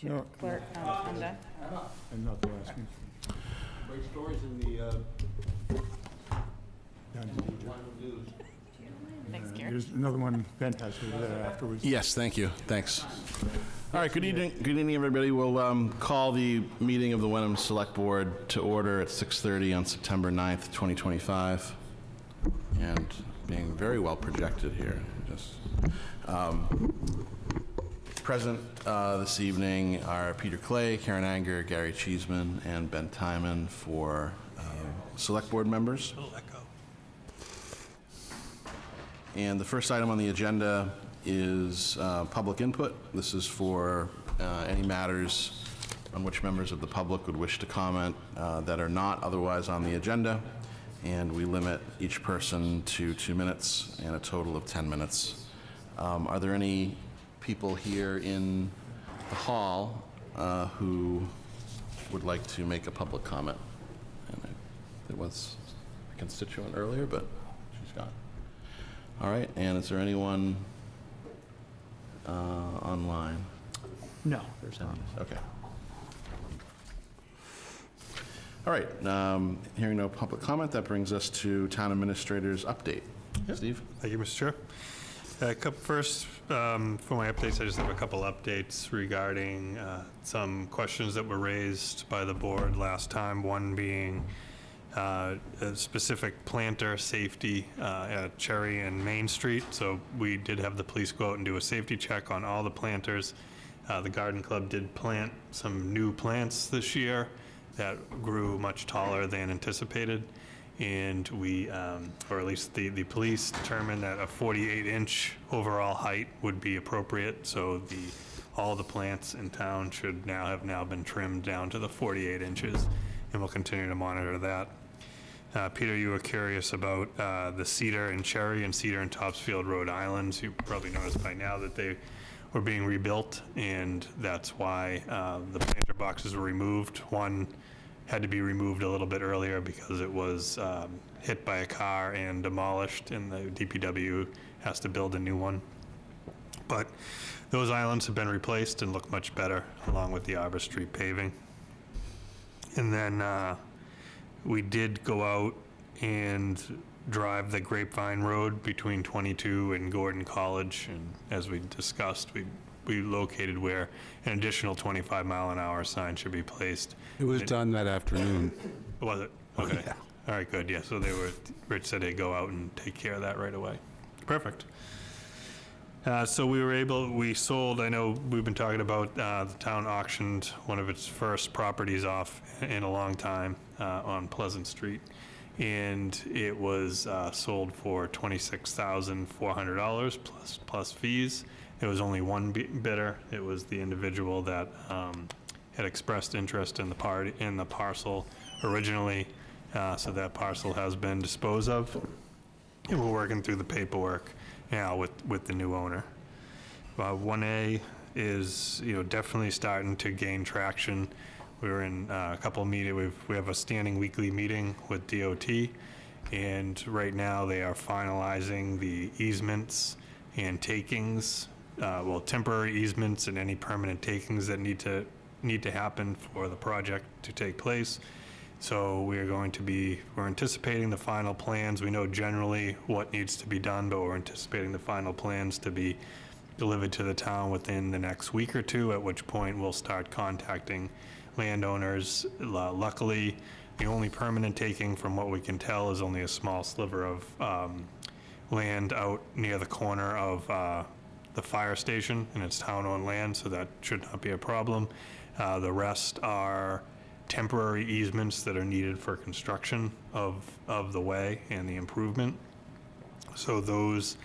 No. Clerk, I'm done. I'm not asking. Great stories in the news. Thanks, Gary. There's another one fantastic there afterwards. Yes, thank you. Thanks. All right, good evening, everybody. We'll call the meeting of the Wenham Select Board to order at 6:30 on September 9th, 2025. And being very well projected here. Present this evening are Peter Clay, Karen Anger, Gary Cheeseman, and Ben Timon for Select Board members. And the first item on the agenda is public input. This is for any matters on which members of the public would wish to comment that are not otherwise on the agenda. And we limit each person to 2 minutes and a total of 10 minutes. Are there any people here in the hall who would like to make a public comment? And there was a constituent earlier, but she's gone. All right, and is there anyone online? No. There's any. Okay. All right, hearing no public comment, that brings us to Town Administrator's update. Yep. Steve? Thank you, Mr. Chair. First, for my updates, I just have a couple updates regarding some questions that were raised by the board last time, one being a specific planter safety at Cherry and Main Street. So we did have the police go out and do a safety check on all the planters. The Garden Club did plant some new plants this year that grew much taller than anticipated. And we, or at least the police determined that a 48-inch overall height would be appropriate. So all the plants in town should have now been trimmed down to the 48 inches, and we'll continue to monitor that. Peter, you were curious about the cedar and cherry and cedar and Topsfield, Rhode Island. You probably noticed by now that they were being rebuilt, and that's why the planter boxes were removed. One had to be removed a little bit earlier because it was hit by a car and demolished, and the DPW has to build a new one. But those islands have been replaced and look much better, along with the Arbor Street paving. And then we did go out and drive the Grapevine Road between 22 and Gordon College, and as we discussed, we located where an additional 25-mile-an-hour sign should be placed. It was done that afternoon. Was it? Okay. Yeah. All right, good. Yeah, so Rich said they'd go out and take care of that right away. Perfect. So we sold, I know we've been talking about the town auctioned one of its first properties off in a long time on Pleasant Street. And it was sold for $26,400 plus fees. There was only one bidder. It was the individual that had expressed interest in the parcel originally. So that parcel has been disposed of, and we're working through the paperwork now with the new owner. 1A is definitely starting to gain traction. We're in a couple of meetings. We have a standing weekly meeting with DOT, and right now they are finalizing the easements and takings. Temporary easements and any permanent takings that need to happen for the project to take place. So we're anticipating the final plans. We know generally what needs to be done, but we're anticipating the final plans to be delivered to the town within the next week or two, at which point we'll start contacting landowners. Luckily, the only permanent taking, from what we can tell, is only a small sliver of land out near the corner of the fire station, and it's town-owned land, so that should not be a problem. The rest are temporary easements that are needed for construction of the way and the improvement. So those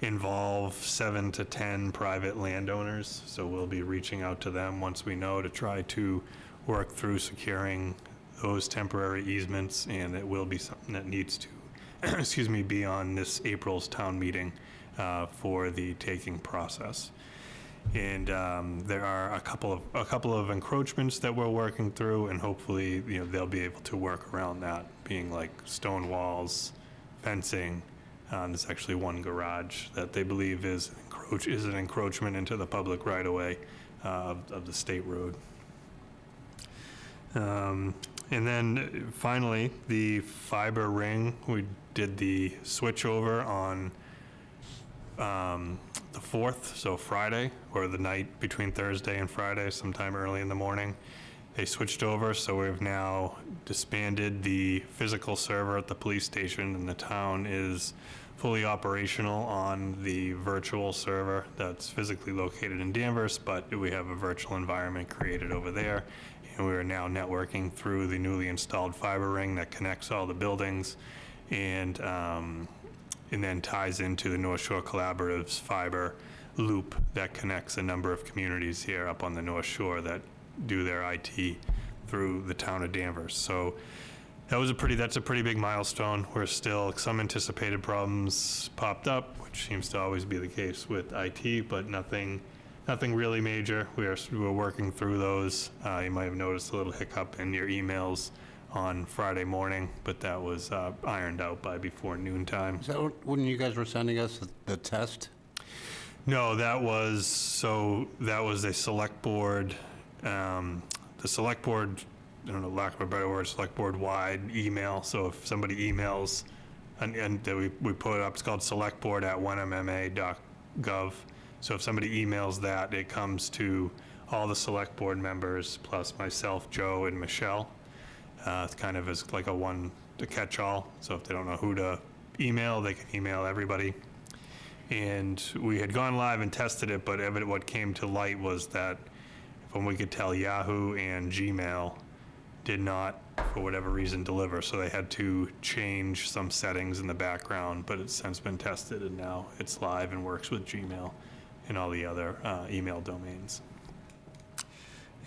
involve 7 to 10 private landowners. So we'll be reaching out to them once we know, to try to work through securing those temporary easements, and it will be something that needs to be on this April's town meeting for the taking process. And there are a couple of encroachments that we're working through, and hopefully they'll be able to work around that, being like stone walls, fencing. There's actually one garage that they believe is an encroachment into the public right-of-way of the state road. And then finally, the fiber ring, we did the switch over on the 4th, so Friday, or the night between Thursday and Friday, sometime early in the morning. They switched over, so we've now disbanded the physical server at the police station, and the town is fully operational on the virtual server that's physically located in Danvers, but we have a virtual environment created over there, and we are now networking through the newly installed fiber ring that connects all the buildings, and then ties into the North Shore Collaborative's fiber loop that connects a number of communities here up on the North Shore that do their IT through the town of Danvers. So that's a pretty big milestone. We're still, some anticipated problems popped up, which seems to always be the case with IT, but nothing really major. We're working through those. You might have noticed a little hiccup in your emails on Friday morning, but that was ironed out by before noontime. Is that when you guys were sending us the test? No, that was a select board, the select board, I don't know, lack of a better word, select board wide email. So if somebody emails, and we put it up, it's called selectboard@wenhamma.gov. So if somebody emails that, it comes to all the select board members, plus myself, Joe, and Michelle. It's kind of as like a catch-all. So if they don't know who to email, they can email everybody. And we had gone live and tested it, but what came to light was that from we could tell, Yahoo and Gmail did not, for whatever reason, deliver. So they had to change some settings in the background, but it's since been tested, and now it's live and works with Gmail and all the other email domains.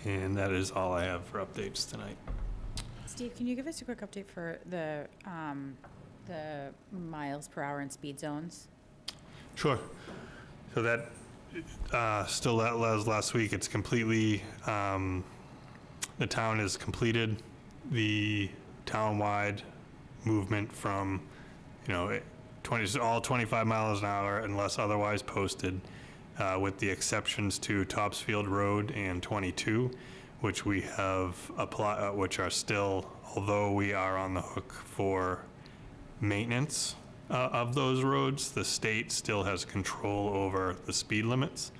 And that is all I have for updates tonight. Steve, can you give us a quick update for the miles per hour and speed zones? Sure. So that, still that was last week. It's completely, the town has completed the town-wide movement from, all 25 miles an hour unless otherwise posted, with the exceptions to Topsfield Road and 22, which we have applied, which are still, although we are on the hook for maintenance of those roads, the state still has control over the speed limits.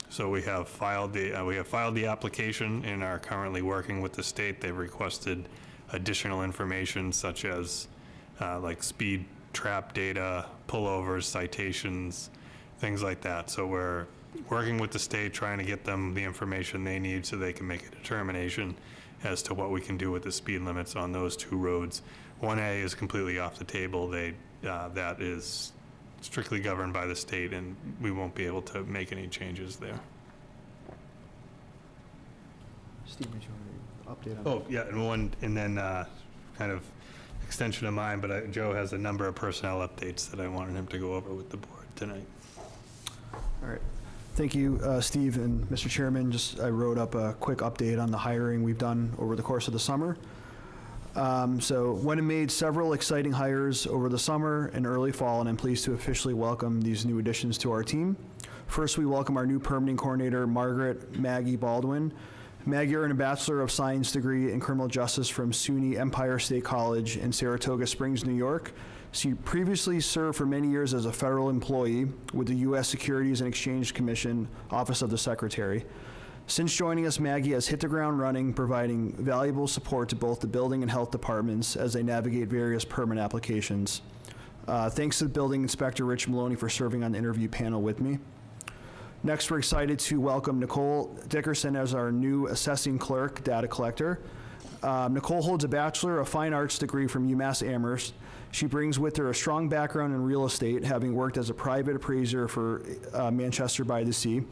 So we have filed the application and are currently working with the state. They've requested additional information such as like speed trap data, pullovers, citations, things like that. So we're working with the state, trying to get them the information they need so they can make a determination as to what we can do with the speed limits on those two roads. 1A is completely off the table. That is strictly governed by the state, and we won't be able to make any changes there. Steve, did you want to update on? Oh, yeah, and then kind of extension of mine, but Joe has a number of personnel updates that I wanted him to go over with the board tonight. All right. Thank you, Steve and Mr. Chairman. I wrote up a quick update on the hiring we've done over the course of the summer. So Wenham made several exciting hires over the summer and early fall, and I'm pleased to officially welcome these new additions to our team. First, we welcome our new permitting coordinator, Maggie Baldwin. Maggie earned a Bachelor of Science degree in Criminal Justice from SUNY Empire State College in Saratoga Springs, New York. She previously served for many years as a federal employee with the U.S. Securities and Exchange Commission, Office of the Secretary. Since joining us, Maggie has hit the ground running, providing valuable support to both the building and health departments as they navigate various permit applications. Thanks to the building inspector, Rich Maloney, for serving on the interview panel with me. Next, we're excited to welcome Nicole Dickerson as our new assessing clerk, data collector. Nicole holds a Bachelor of Fine Arts degree from UMass Amherst. She brings with her a strong background in real estate, having worked as a private appraiser for Manchester by the Sea.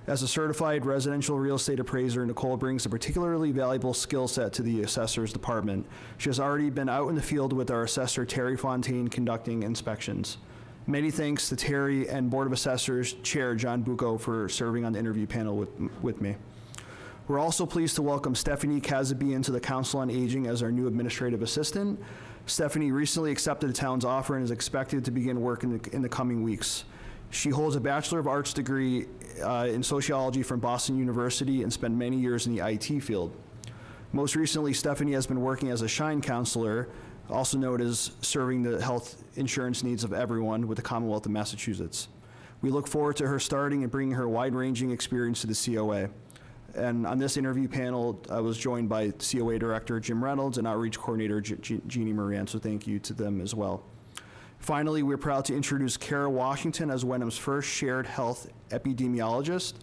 As a certified residential real estate appraiser, Nicole brings a particularly valuable skill set to the assessor's department. She has already been out in the field with our assessor, Terry Fontaine, conducting inspections. Many thanks to Terry and Board of Assessors Chair John Bucco for serving on the interview panel with me. We're also pleased to welcome Stephanie Kazabian to the Council on Aging as our new administrative assistant. Stephanie recently accepted the town's offer and is expected to begin work in the coming weeks. She holds a Bachelor of Arts degree in sociology from Boston University and spent many years in the IT field. Most recently, Stephanie has been working as a Shine counselor, also known as serving the health insurance needs of everyone with the Commonwealth of Massachusetts. We look forward to her starting and bringing her wide-ranging experience to the COA. And on this interview panel, I was joined by COA Director Jim Reynolds and Outreach Coordinator Jeannie Moran, so thank you to them as well. Finally, we're proud to introduce Kara Washington as Wenham's first shared health epidemiologist.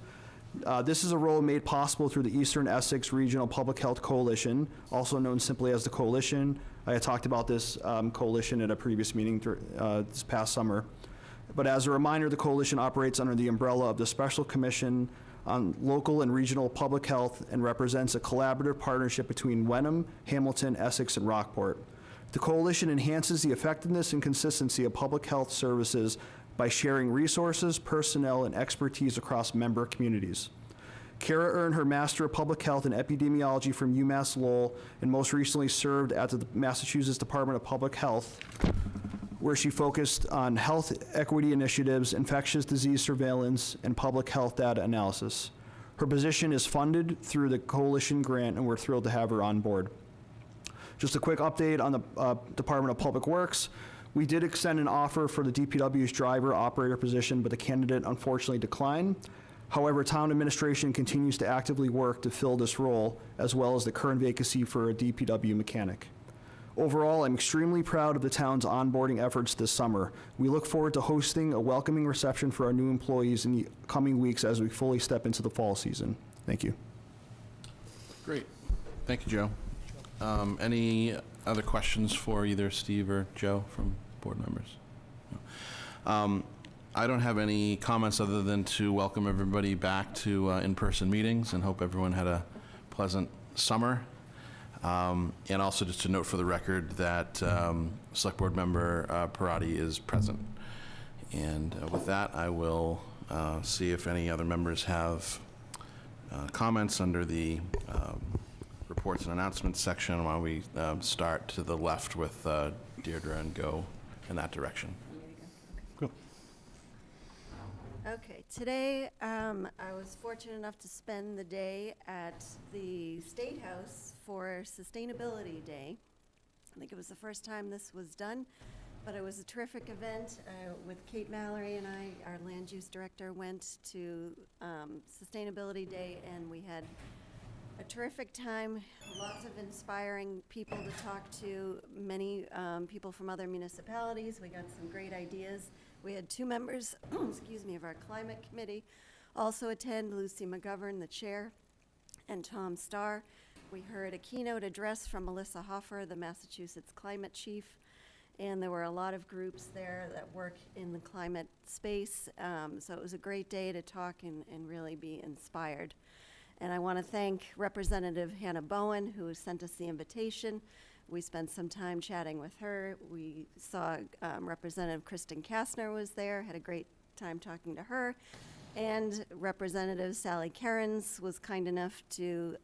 This is a role made possible through the Eastern Essex Regional Public Health Coalition, also known simply as the Coalition. I had talked about this coalition at a previous meeting this past summer. But as a reminder, the coalition operates under the umbrella of the Special Commission on Local and Regional Public Health and represents a collaborative partnership between Wenham, Hamilton, Essex, and Rockport. The coalition enhances the effectiveness and consistency of public health services by sharing resources, personnel, and expertise across member communities. Kara earned her Master of Public Health in Epidemiology from UMass Lowell and most recently served at the Massachusetts Department of Public Health, where she focused on health equity initiatives, infectious disease surveillance, and public health data analysis. Her position is funded through the coalition grant, and we're thrilled to have her on board. Just a quick update on the Department of Public Works. We did extend an offer for the DPW's driver operator position, but the candidate unfortunately declined. However, town administration continues to actively work to fill this role, as well as the current vacancy for a DPW mechanic. Overall, I'm extremely proud of the town's onboarding efforts this summer. We look forward to hosting a welcoming reception for our new employees in the coming weeks as we fully step into the fall season. Thank you. Great. Thank you, Joe. Any other questions for either Steve or Joe from board members? No. I don't have any comments other than to welcome everybody back to in-person meetings and hope everyone had a pleasant summer. And also just to note for the record that Select Board Member Parati is present. And with that, I will see if any other members have comments under the reports and announcements section while we start to the left with Deirdre and go in that direction. Cool. Okay, today I was fortunate enough to spend the day at the State House for Sustainability Day. I think it was the first time this was done, but it was a terrific event with Kate Mallory and I, our land use director, went to Sustainability Day and we had a terrific time, lots of inspiring people to talk to, many people from other municipalities. We got some great ideas. We had two members, excuse me, of our climate committee also attend, Lucy McGovern, the chair, and Tom Starr. We heard a keynote address from Melissa Hoffer, the Massachusetts climate chief, and there were a lot of groups there that work in the climate space. So it was a great day to talk and really be inspired. And I want to thank Representative Hannah Bowen, who sent us the invitation. We spent some time chatting with her. We saw Representative Kristen Kastner was there, had a great time talking to her. And Representative Sally Kerins was kind enough to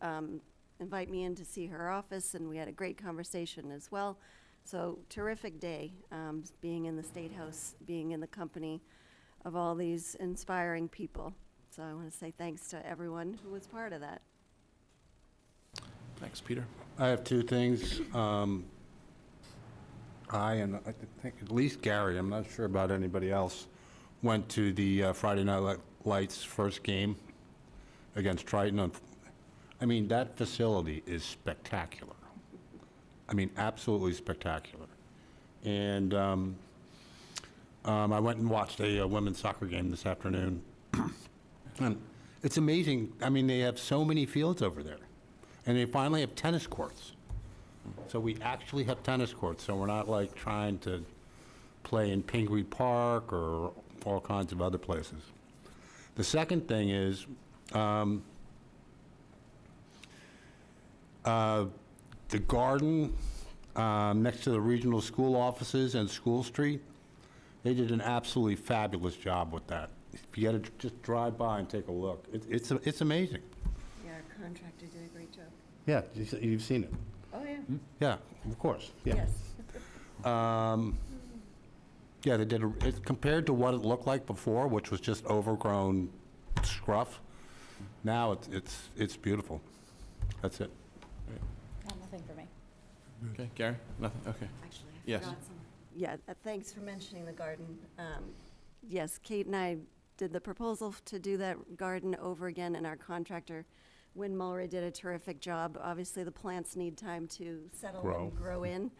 invite me in to see her office, and we had a great conversation as well. So terrific day, being in the State House, being in the company of all these inspiring people. So I want to say thanks to everyone who was part of that. Thanks, Peter. I have two things. I think at least Gary, I'm not sure about anybody else, went to the Friday Night Lights first game against Triton. I mean, that facility is spectacular. I mean, absolutely spectacular. And I went and watched a women's soccer game this afternoon. And it's amazing. I mean, they have so many fields over there. And they finally have tennis courts. So we actually have tennis courts, so we're not like trying to play in Pingree Park or all kinds of other places. The second thing is, the garden next to the regional school offices and School Street, they did an absolutely fabulous job with that. If you had to just drive by and take a look, it's amazing. Yeah, our contractor did a great job. Yeah, you've seen it. Oh, yeah. Yeah, of course. Yeah. Yes. Yeah, they did, compared to what it looked like before, which was just overgrown scruff, now it's beautiful. That's it. Nothing for me. Okay, Gary? Nothing? Okay. Actually, I Yes. forgot some. Yeah, thanks for mentioning the garden. Yes, Kate and I did the proposal to do that garden over again, and our contractor, Win Mulray, did a terrific job. Obviously, the plants need time to settle and grow in,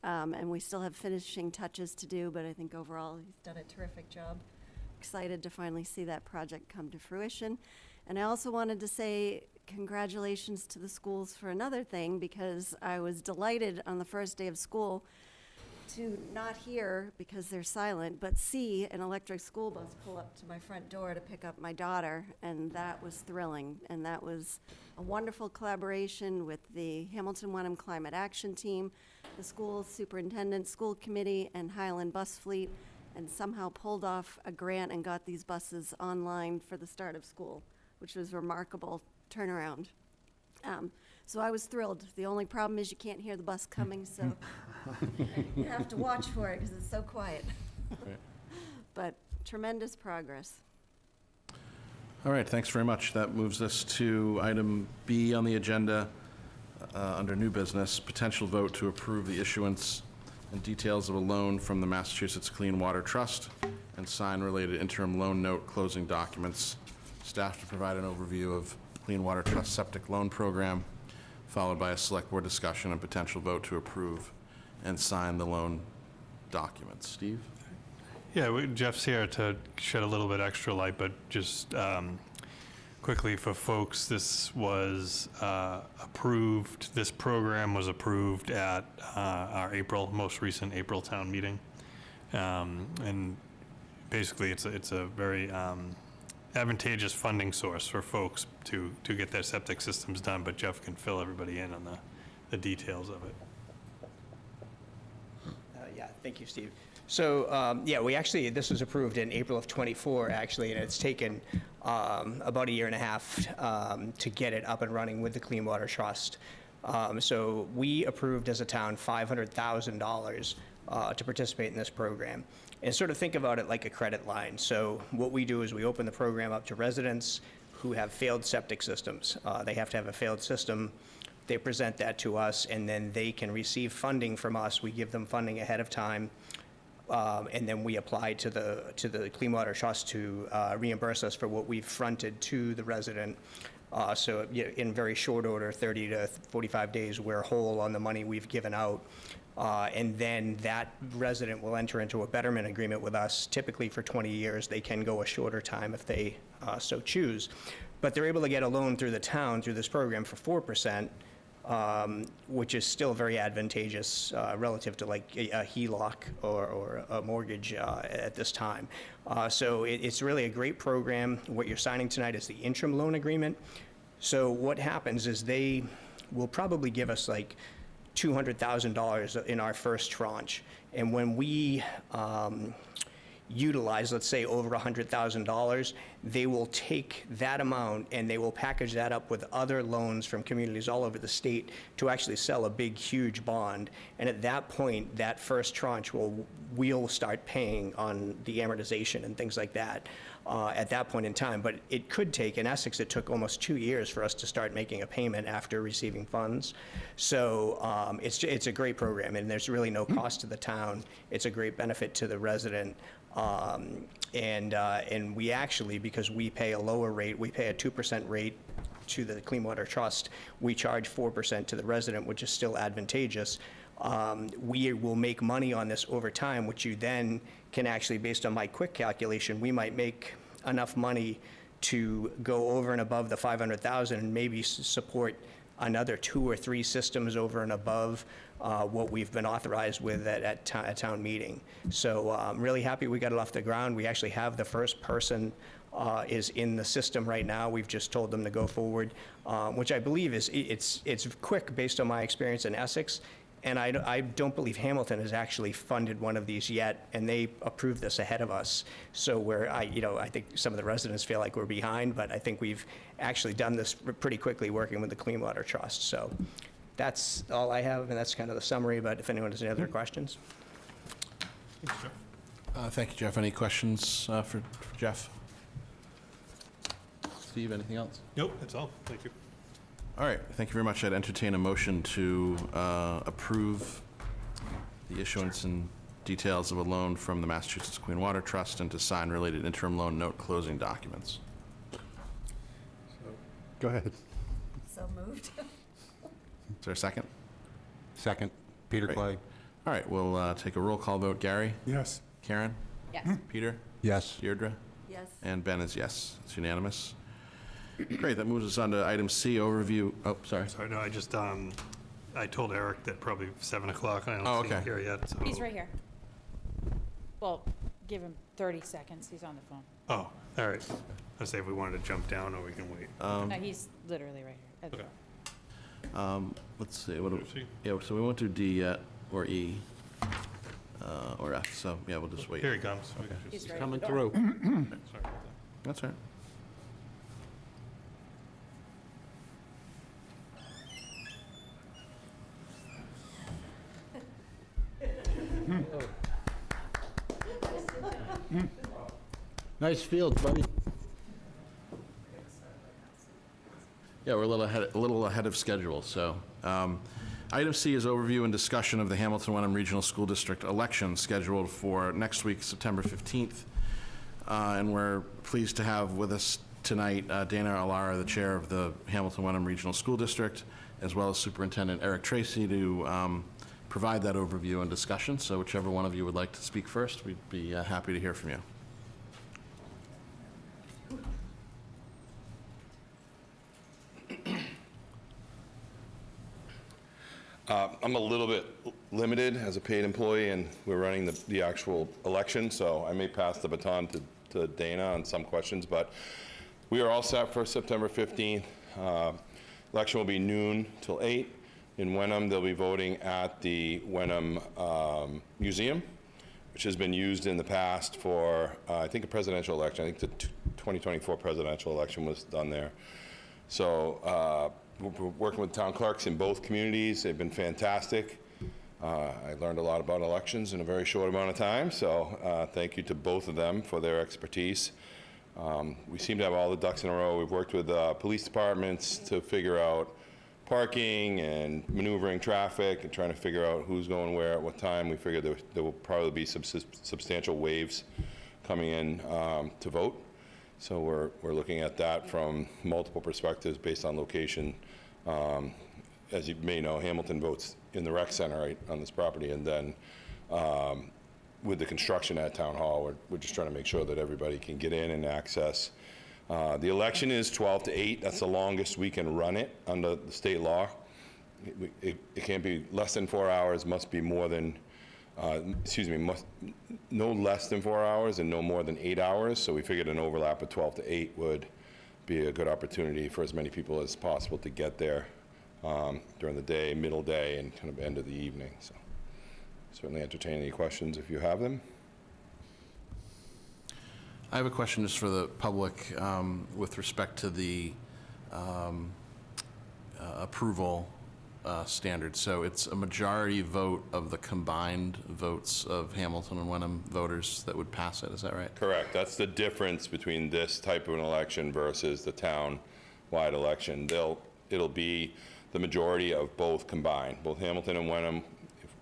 and we still have finishing touches to do, but I think overall, he's done a terrific job. Excited to finally see that project come to fruition. And I also wanted to say congratulations to the schools for another thing, because I was delighted on the first day of school to not hear, because they're silent, but see an electric school bus pull up to my front door to pick up my daughter, and that was thrilling. And that was a wonderful collaboration with the Hamilton Wenham Climate Action Team, the school superintendent, school committee, and Highland Bus Fleet, and somehow pulled off a grant and got these buses online for the start of school, which was remarkable turnaround. So I was thrilled. The only problem is you can't hear the bus coming, so you have to watch for it because it's so quiet. But tremendous progress. All right, thanks very much. That moves us to item B on the agenda, under new business, potential vote to approve the issuance and details of a loan from the Massachusetts Clean Water Trust and sign related interim loan note closing documents. Staff to provide an overview of Clean Water Trust septic loan program, followed by a select board discussion and potential vote to approve and sign the loan documents. Steve? Yeah, Jeff's here to shed a little bit extra light, but just quickly for folks, this was approved, this program was approved at our most recent April town meeting. And basically, it's a very advantageous funding source for folks to get their septic systems done, but Jeff can fill everybody in on the details of it. Yeah, thank you, Steve. So, yeah, this was approved in April of '24, actually, and it's taken about a year and a half to get it up and running with the Clean Water Trust. So we approved as a town $500,000 to participate in this program. And sort of think about it like a credit line. So what we do is we open the program up to residents who have failed septic systems. They have to have a failed system. They present that to us, and then they can receive funding from us. We give them funding ahead of time, and then we apply to the Clean Water Trust to reimburse us for what we've fronted to the resident. So in very short order, 30 to 45 days, we're whole on the money we've given out. And then that resident will enter into a betterment agreement with us, typically for 20 years. They can go a shorter time if they so choose. But they're able to get a loan through the town, through this program, for 4%, which is still very advantageous relative to like a HELOC or a mortgage at this time. So it's really a great program. What you're signing tonight is the interim loan agreement. So what happens is they will probably give us like $200,000 in our first tranche. And when we utilize, let's say, over $100,000, they will take that amount and they will package that up with other loans from communities all over the state to actually sell a big, huge bond. And at that point, that first tranche we'll start paying on the amortization and things like that at that point in time. But it could take, in Essex, it took almost 2 years for us to start making a payment after receiving funds. So it's a great program, and there's really no cost to the town. It's a great benefit to the resident. And we actually, because we pay a lower rate, we pay a 2% rate to the Clean Water Trust, we charge 4% to the resident, which is still advantageous. We will make money on this over time, which you then can actually, based on my quick calculation, we might make enough money to go over and above the 500,000 and maybe support another 2 or 3 systems over and above what we've been authorized with at town meeting. So I'm really happy we got it off the ground. We actually have the first person is in the system right now. We've just told them to go forward, which I believe it's quick based on my experience in Essex. And I don't believe Hamilton has actually funded one of these yet, and they approved this ahead of us. So I think some of the residents feel like we're behind, but I think we've actually done this pretty quickly working with the Clean Water Trust. So that's all I have, and that's kind of the summary, but if anyone has any other questions. Thank you, Jeff. Any questions for Jeff? Steve, anything else? Nope, that's all. Thank you. All right, thank you very much. I'd entertain a motion to approve the issuance and details of a loan from the Massachusetts Clean Water Trust and to sign related interim loan note closing documents. Go ahead. So moved. Is there a second? Second, Peter Great. Clay. All right, we'll take a roll call vote. Gary? Yes. Karen? Yes. Peter? Yes. Deirdre? Yes. And Ben is yes. It's unanimous. Great, that moves us on to item C, overview. Oh, sorry. Sorry, no, I just, I told Eric that probably 7 o'clock. I Oh, don't see him okay. here yet, so. He's right here. Well, give him 30 seconds. He's on the phone. Oh, all right. I'll say if we wanted to jump down or we can wait. No, he's literally right here. Okay. Let's see, what do, C. yeah, so we won't do D yet, or E, or F, so, yeah, we'll just wait. Here he comes. We can He's just- right Coming at the door. through. Sorry about that. That's all right. Nice field, buddy. Yeah, we're a little ahead of schedule, so. Item C is overview and discussion of the Hamilton-Wenham Regional School District election scheduled for next week, September 15th. And we're pleased to have with us tonight Dana Alara, the chair of the Hamilton-Wenham Regional School District, as well as Superintendent Eric Tracy to provide that overview and discussion. So whichever one of you would like to speak first, we'd be happy to hear from you. I'm a little bit limited as a paid employee, and we're running the actual election, so I may pass the baton to Dana on some questions, but we are all set for September 15th. Election will be noon till 8. In Wenham, they'll be voting at the Wenham Museum, which has been used in the past for, I think, a presidential election. I think the 2024 presidential election was done there. So we're working with town clerks in both communities. They've been fantastic. I learned a lot about elections in a very short amount of time, so thank you to both of them for their expertise. We seem to have all the ducks in a row. We've worked with police departments to figure out parking and maneuvering traffic and trying to figure out who's going where at what time. We figured there will probably be some substantial waves coming in to vote. So we're looking at that from multiple perspectives based on location. As you may know, Hamilton votes in the rec center right on this property, and then with the construction at Town Hall, we're just trying to make sure that everybody can get in and access. The election is 12 to 8. That's the longest we can run it under the state law. It can't be less than 4 hours, must be more than, no less than 4 hours and no more than 8 hours. So we figured an overlap of 12 to 8 would be a good opportunity for as many people as possible to get there during the day, middle day, and kind of end of the evening. So certainly entertain any questions if you have them. I have a question just for the public with respect to the approval standard. So it's a majority vote of the combined votes of Hamilton and Wenham voters that would pass it, is that right? Correct. That's the difference between this type of an election versus the town-wide election. It'll be the majority of both combined, both Hamilton and Wenham.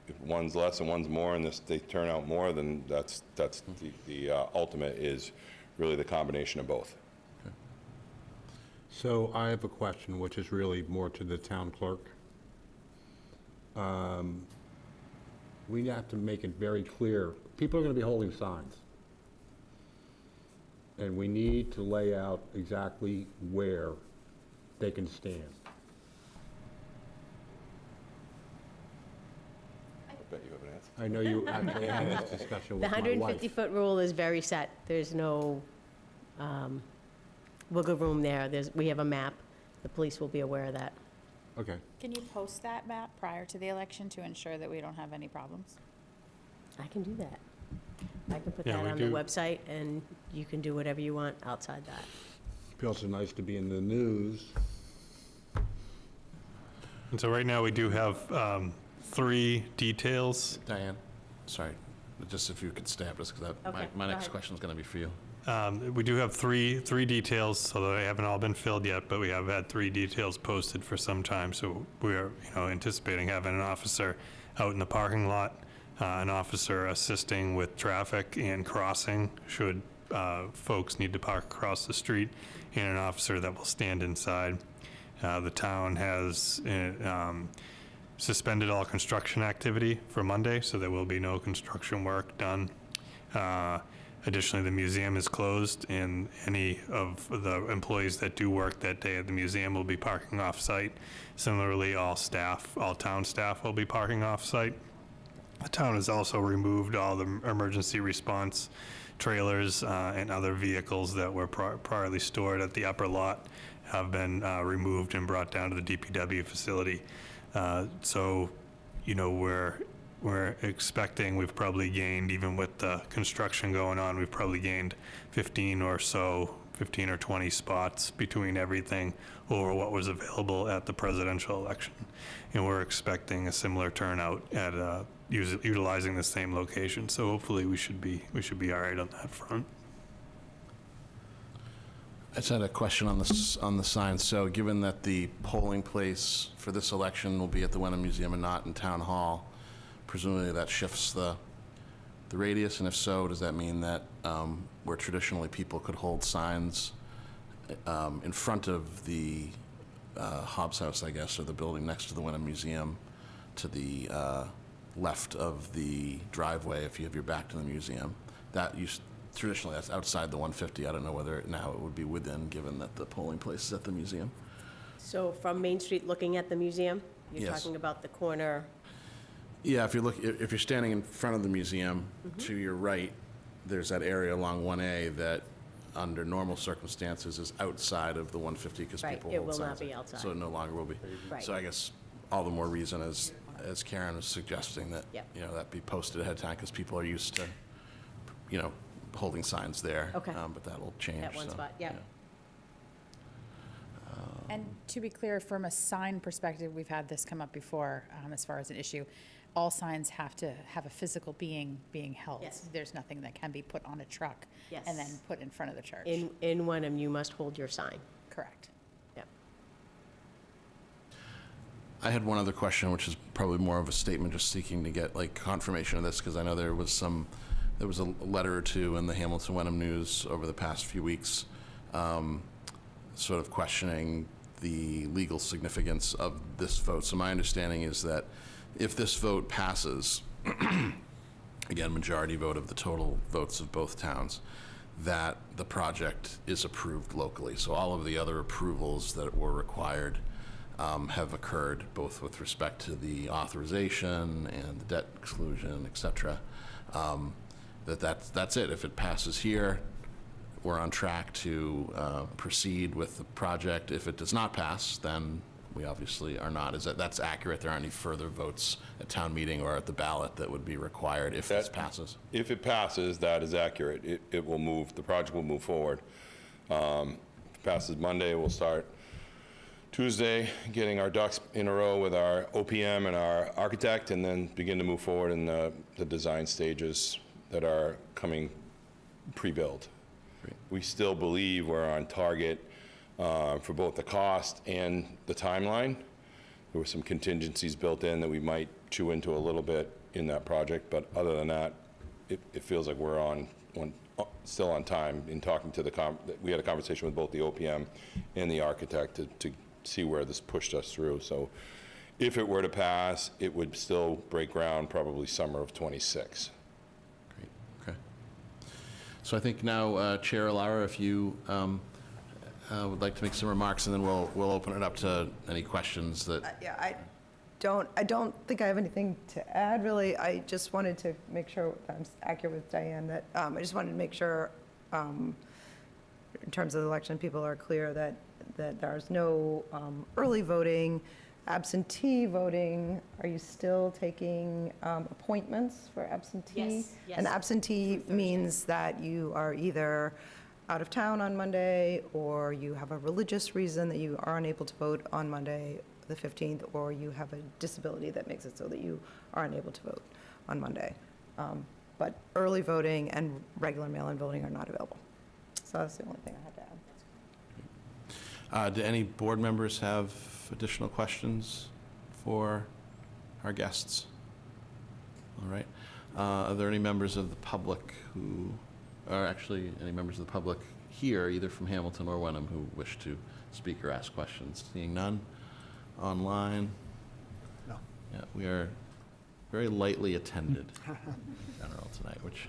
If one's less and one's more, and they turn out more, then that's the ultimate is really the combination of both. So I have a question, which is really more to the town clerk. We have to make it very clear. People are going to be holding signs. And we need to lay out exactly where they can stand. I bet you have an answer. I know you actually had this discussion The with my wife. 150-foot rule is very set. There's no wiggle room there. We have a map. The police will be aware of that. Okay. Can you post that map prior to the election to ensure that we don't have any problems? I can do that. I can put Yeah, that we on do. the website, and you can do whatever you want outside that. Feels so nice to be in the news. And so right now, we do have 3 details. Diane, sorry. Just if you could stay up, just because Okay, my go next ahead. question is going to be for you. We do have three details, so they haven't all been filled yet, but we have had 3 details posted for some time. So we are, anticipating having an officer out in the parking lot, an officer assisting with traffic and crossing should folks need to park across the street, and an officer that will stand inside. The town has suspended all construction activity for Monday, so there will be no construction work done. Additionally, the museum is closed, and any of the employees that do work that day at the museum will be parking off-site. Similarly, all town staff will be parking off-site. The town has also removed all the emergency response trailers and other vehicles that were priorly stored at the upper lot have been removed and brought down to the DPW facility. So, we're expecting we've probably gained, even with the construction going on, we've probably gained 15 or 20 spots between everything over what was available at the presidential election. And we're expecting a similar turnout at utilizing the same location. So hopefully we should be all right on that front. I just had a question on the sign. So given that the polling place for this election will be at the Wenham Museum and not in Town Hall, presumably that shifts the radius, and if so, does that mean that where traditionally people could hold signs in front of the Hobbs House, I guess, or the building next to the Wenham Museum, to the left of the driveway, if you have your back to the museum, traditionally that's outside the 150. I don't know whether now it would be within, given that the polling place is at the museum. So from Main Street looking at the museum? You're Yes. talking about the corner? Yeah, if you're standing in front of the museum, to your right, there's that area along 1A that, under normal circumstances, is outside of the 150 because Right, people it hold will not signs be there. outside. So it no longer will be. Right. So I guess all the more reason, as Karen was suggesting, that Yep. that be posted ahead of time because people are used to holding signs there. Okay. But that'll change. At one so, spot, yeah. And to be clear, from a sign perspective, we've had this come up before as far as an issue. All signs have to have a physical being held. Yes. There's nothing that can be put on a truck and then Yes. put in front of the church. In Wenham, you must hold your sign. Correct. Yep. I had one other question, which is probably more of a statement, just seeking to get confirmation of this, because I know there was a letter or two in the Hamilton Wenham News over the past few weeks, sort of questioning the legal significance of this vote. So my understanding is that if this vote passes, again, majority vote of the total votes of both towns, that the project is approved locally. So all of the other approvals that were required have occurred, both with respect to the authorization and the debt exclusion, et cetera. That's it. If it passes here, we're on track to proceed with the project. If it does not pass, then we obviously are not. That's accurate? There aren't any further votes at town meeting or at the ballot that would be required if this passes? If it passes, that is accurate. It will move, the project will move forward. If it passes Monday, we'll start Tuesday, getting our ducks in a row with our OPM and our architect, and then begin to move forward in the design stages that are coming pre-built. We still believe we're on target for both the cost and the timeline. There were some contingencies built in that we might chew into a little bit in that project, but other than that, it feels like we're still on time. In talking to we had a conversation with both the OPM and the architect to see where this pushed us through. So if it were to pass, it would still break ground probably summer of '26. Great, okay. So I think now, Chair Lara, if you would like to make some remarks, and then we'll open it up to any questions that. Yeah, I don't think I have anything to add, really. I just wanted to make sure I'm accurate with Diane, that I just wanted to make sure, in terms of the election, people are clear that there's no early voting, absentee voting. Are you still taking appointments for absentee? Yes, yes. And absentee means that you are either out of town on Monday, or you have a religious reason that you are unable to vote on Monday, the 15th, or you have a disability that makes it so that you are unable to vote on Monday. but early voting and regular mail-in voting are not available. So that's the only thing I had to add. Do any board members have additional questions for our guests? All right. Are there any members of the public who, or actually any members of the public here, either from Hamilton or Wenham, who wish to speak or ask questions? Seeing none? Online? No. Yeah, we are very lightly attended in general tonight, which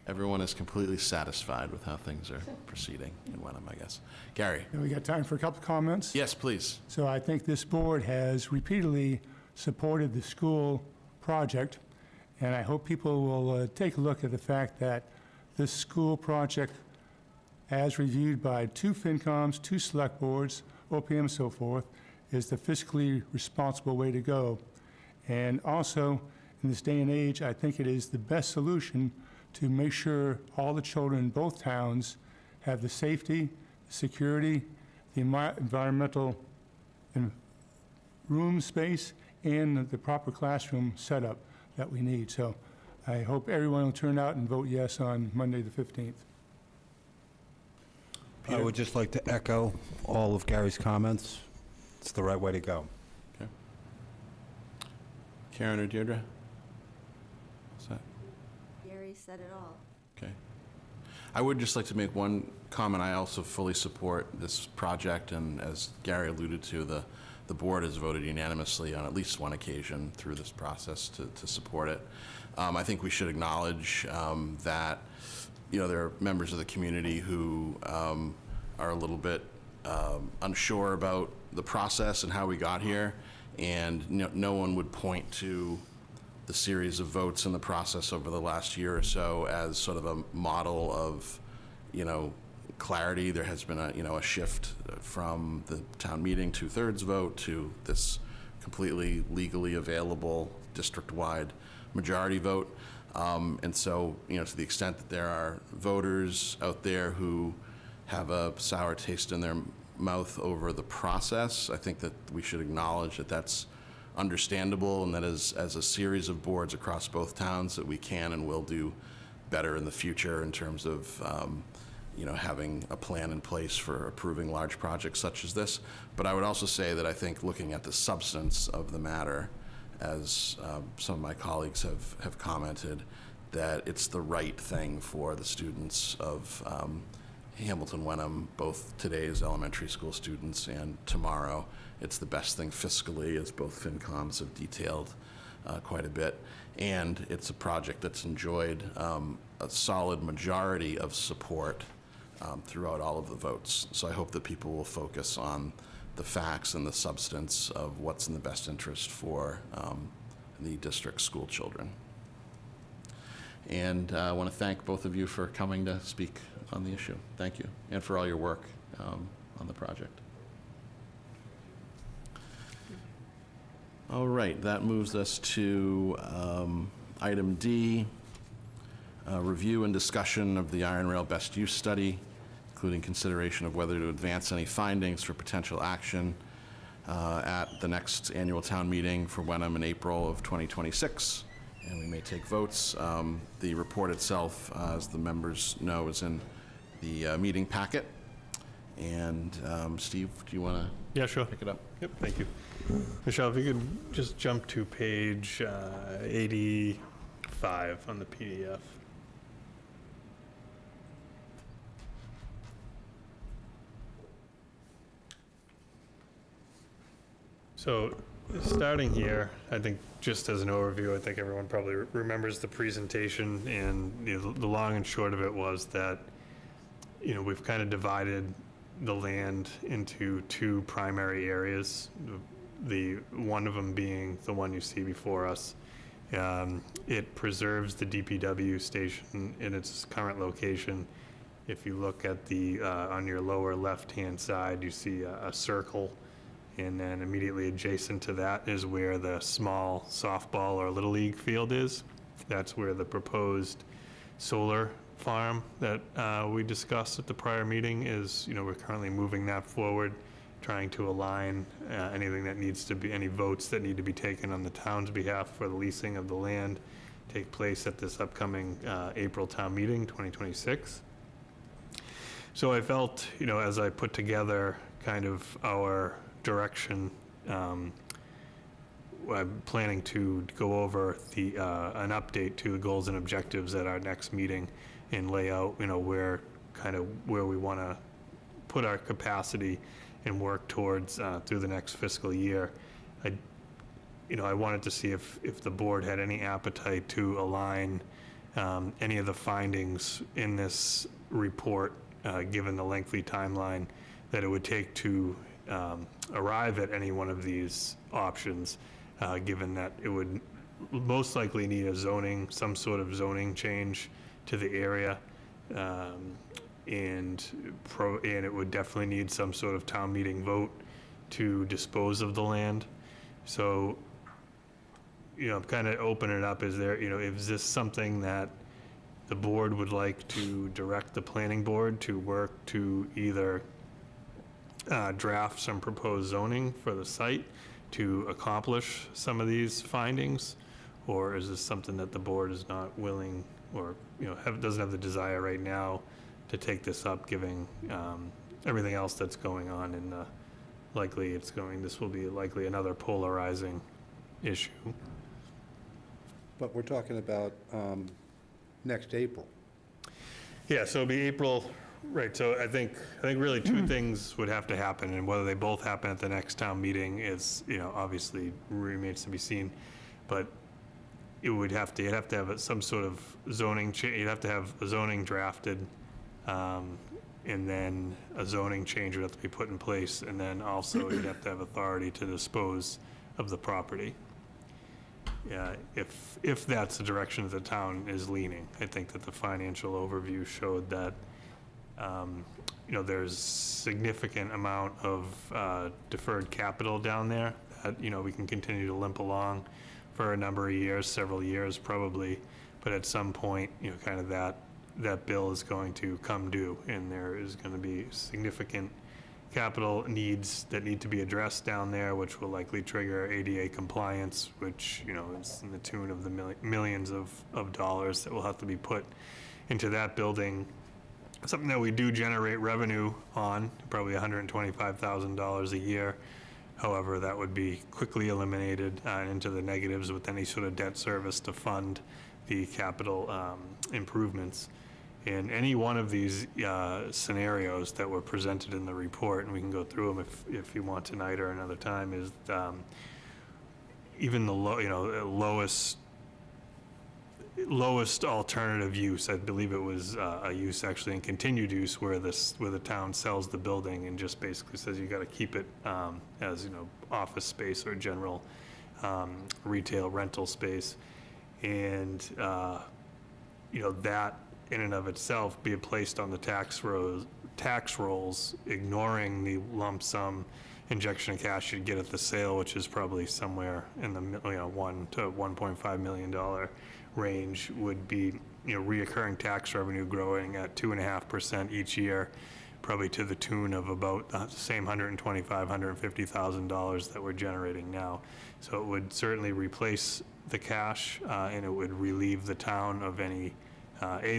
everyone is completely satisfied with how things are proceeding in Wenham, I guess. Gary? And we got time for a couple of comments? Yes, please. So I think this board has repeatedly supported the school project, and I hope people will take a look at the fact that this school project, as reviewed by 2 FinComs, 2 select boards, OPM and so forth, is the fiscally responsible way to go. And also, in this day and age, I think it is the best solution to make sure all the children in both towns have the safety, security, the environmental and room space, and the proper classroom setup that we need. So I hope everyone will turn out and vote yes on Monday, the 15th. I would just like to echo all of Gary's comments. It's the right way to go. Okay. Karen or Deirdre? What's that? Gary said it all. Okay. I would just like to make one comment. I also fully support this project, and as Gary alluded to, the board has voted unanimously on at least one occasion through this process to support it. I think we should acknowledge that, you know, there are members of the community who are a little bit unsure about the process and how we got here, and no one would point to the series of votes in the process over the last year or so as sort of a model of, you know, clarity. There has been a shift from the town meeting 2/3 vote to this completely legally available district-wide majority vote. And so, you know, to the extent that there are voters out there who have a sour taste in their mouth over the process, I think that we should acknowledge that that's understandable, and that as a series of boards across both towns, that we can and will do better in the future in terms of you know, having a plan in place for approving large projects such as this. But I would also say that I think looking at the substance of the matter, as some of my colleagues have commented, that it's the right thing for the students of Hamilton Wenham, both today's elementary school students and tomorrow. It's the best thing fiscally, as both FinComs have detailed quite a bit. And it's a project that's enjoyed a solid majority of support throughout all of the votes. So I hope that people will focus on the facts and the substance of what's in the best interest for the district school children. And I want to thank both of you for coming to speak on the issue. Thank you, and for all your work on the project. All right, that moves us to item D, review and discussion of the Iron Rail Best Use Study, including consideration of whether to advance any findings for potential action at the next annual town meeting for Wenham in April of 2026. And we may take votes. The report itself, as the members know, is in the meeting packet. And Steve, do you want to Yeah, sure. pick it up? Yep, thank you. Michelle, if you could just jump to page 85 on the PDF. So, starting here, I think just as an overview, I think everyone probably remembers the presentation, and the long and short of it was that, we've kind of divided the land into 2 primary areas. The one of them being the one you see before us. It preserves the DPW station in its current location. If you look at the on your lower left-hand side, you see a circle, and then immediately adjacent to that is where the small softball or little league field is. That's where the proposed solar farm that we discussed at the prior meeting is. We're currently moving that forward, trying to align anything that needs to be, any votes that need to be taken on the town's behalf for the leasing of the land take place at this upcoming April town meeting, 2026. So I felt, as I put together kind of our direction, I'm planning to go over an update to the goals and objectives at our next meeting and lay out, where we want to put our capacity and work towards through the next fiscal year. I wanted to see if the board had any appetite to align any of the findings in this report, given the lengthy timeline that it would take to arrive at any one of these options, given that it would most likely need some sort of zoning change to the area, and it would definitely need some sort of town meeting vote to dispose of the land. So, I'm kind of opening it up. Is this something that the board would like to direct the planning board to work to either draft some proposed zoning for the site to accomplish some of these findings? Or is this something that the board is not willing or, doesn't have the desire right now to take this up, given everything else that's going on, and this will be likely another polarizing issue. But we're talking about next April. Yeah, so it'll be April, right, so I think really two things would have to happen, and whether they both happen at the next town meeting is, obviously remains to be seen. But you'd have to have some sort of zoning you'd have to have a zoning drafted, and then a zoning change would have to be put in place, and then also you'd have to have authority to dispose of the property. Yeah, if that's the direction that the town is leaning. I think that the financial overview showed that, there's significant amount of deferred capital down there that, we can continue to limp along for a number of years, several years probably, but at some point, kind of that bill is going to come due, and there is going to be significant capital needs that need to be addressed down there, which will likely trigger ADA compliance, which, is in the tune of the millions of dollars that will have to be put into that building. Something that we do generate revenue on, probably $125,000 a year. However, that would be quickly eliminated into the negatives with any sort of debt service to fund the capital improvements. In any one of these scenarios that were presented in the report, and we can go through them if you want tonight or another time, is even the lowest alternative use. I believe it was a use actually in continued use where the town sells the building and just basically says you got to keep it as office space or general retail rental space, and that in and of itself be placed on the tax rolls, ignoring the lump sum injection of cash you'd get at the sale, which is probably somewhere in the $1 to $1.5 million range, would be reoccurring tax revenue growing at 2.5% each year, probably to the tune of about the same $125,000-$150,000 that we're generating now. So it would certainly replace the cash, and it would relieve the town of any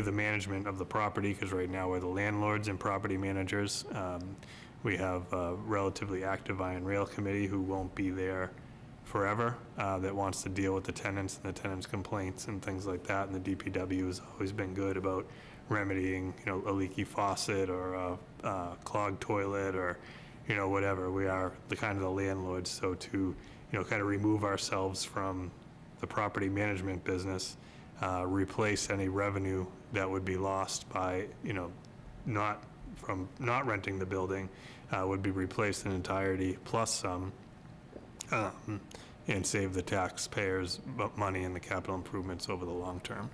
the management of the property, because right now we're the landlords and property managers. We have a relatively active Iron Rail Committee who won't be there forever, that wants to deal with the tenants and the tenants' complaints and things like that. And the DPW has always been good about remedying, a leaky faucet or a clogged toilet or, whatever. We are the landlords. So to, kind of remove ourselves from the property management business, replace any revenue that would be lost by, not renting the building, would be replaced in entirety plus some, and save the taxpayers money in the capital improvements over the long term.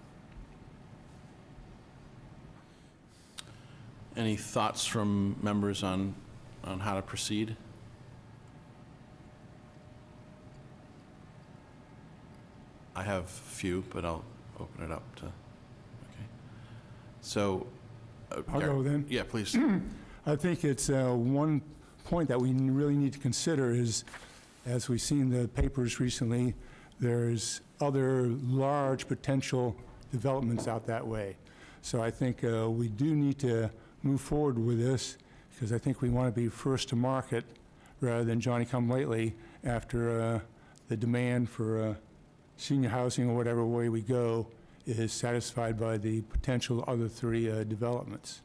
Any thoughts from members on how to proceed? I have a few, but I'll open it up to, okay. So. I'll go then. Yeah, please. I think it's one point that we really need to consider is, as we've seen the papers recently, there's other large potential developments out that way. So I think we do need to move forward with this, because I think we want to be first to market rather than Johnny-come-lately after the demand for senior housing or whatever way we go is satisfied by the potential other three developments.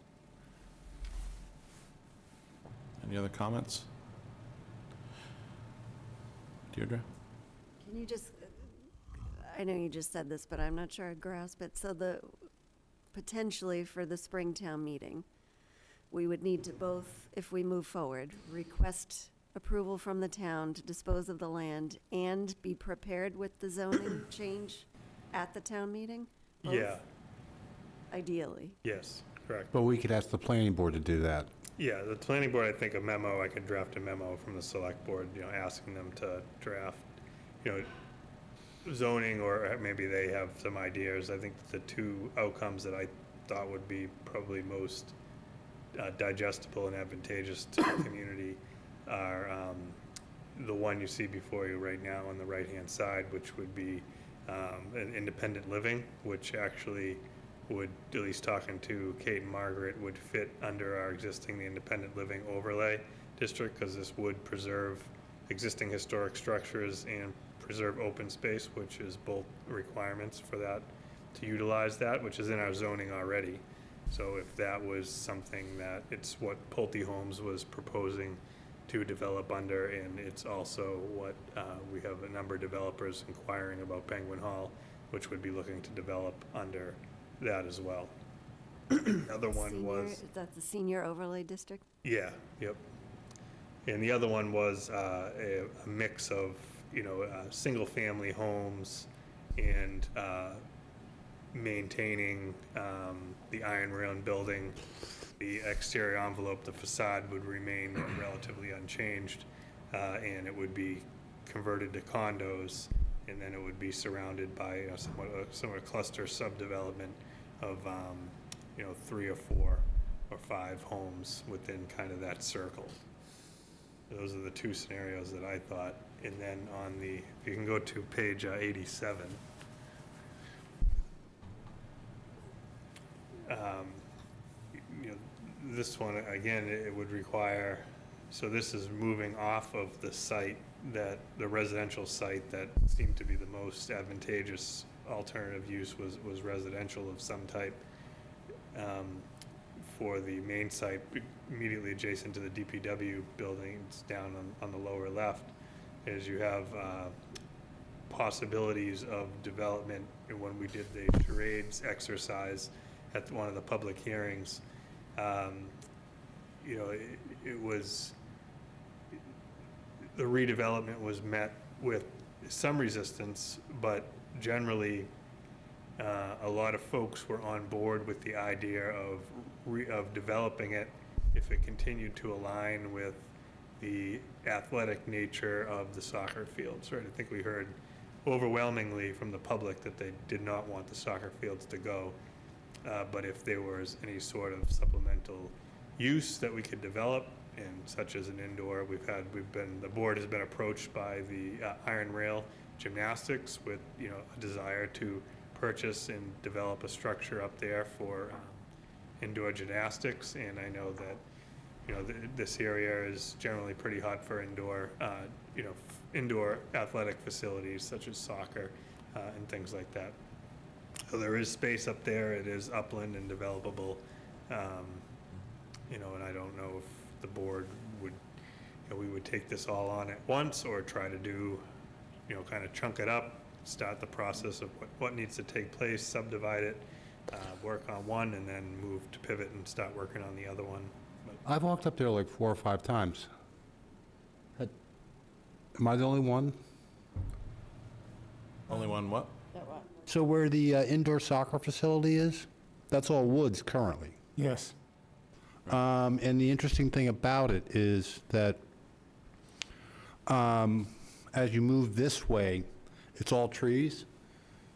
Any other comments? Deirdre? Can you just, I know you just said this, but I'm not sure I grasp it. So potentially for the Springtown meeting, we would need to both, if we move forward, request approval from the town to dispose of the land and be prepared with the zoning change at the town meeting? Both? Yeah, Ideally. yes, correct. But we could ask the planning board to do that. Yeah, the planning board, I think a memo, I could draft a memo from the select board, asking them to draft, zoning, or maybe they have some ideas. I think the two outcomes that I thought would be probably most digestible and advantageous to the community are the one you see before you right now on the right-hand side, which would be an independent living, which actually would, at least talking to Kate and Margaret, would fit under our existing independent living overlay district, because this would preserve existing historic structures and preserve open space, which is both requirements for that, to utilize that, which is in our zoning already. So if that was something that, it's what Pulte Homes was proposing to develop under, and it's also what we have a number of developers inquiring about Penguin Hall, which would be looking to develop under that as well. The other one was... Is that the senior overlay district? Yeah, yep. And the other one was a mix of, single-family homes and maintaining the iron railing building. The exterior envelope, the facade would remain relatively unchanged, and it would be converted to condos, and then it would be surrounded by somewhat cluster subdevelopment of 3 or 4 or 5 homes within kind of that circle. Those are the two scenarios that I thought. And then if you can go to page 87. This one, again, it would require, so this is moving off of the site, the residential site that seemed to be the most advantageous alternative use was residential of some type. For the main site, immediately adjacent to the DPW buildings down on the lower left, is you have possibilities of development. And when we did the charades exercise at one of the public hearings, it was, the redevelopment was met with some resistance, but generally a lot of folks were on board with the idea of developing it if it continued to align with the athletic nature of the soccer fields, right? I think we heard overwhelmingly from the public that they did not want the soccer fields to go. But if there was any sort of supplemental use that we could develop, and such as an indoor, the board has been approached by the Iron Rail Gymnastics with, a desire to purchase and develop a structure up there for indoor gymnastics. And I know that, this area is generally pretty hot for indoor athletic facilities such as soccer and things like that. So there is space up there. It is upland and developable, and I don't know if the board would, we would take this all on at once or try to do, kind of chunk it up, start the process of what needs to take place, subdivide it, work on one, and then move to pivot and start working on the other one. I've walked up there like 4 or 5 times. Am I the only one? Only one what? So where the indoor soccer facility is, that's all woods currently. Yes. And the interesting thing about it is that as you move this way, it's all trees.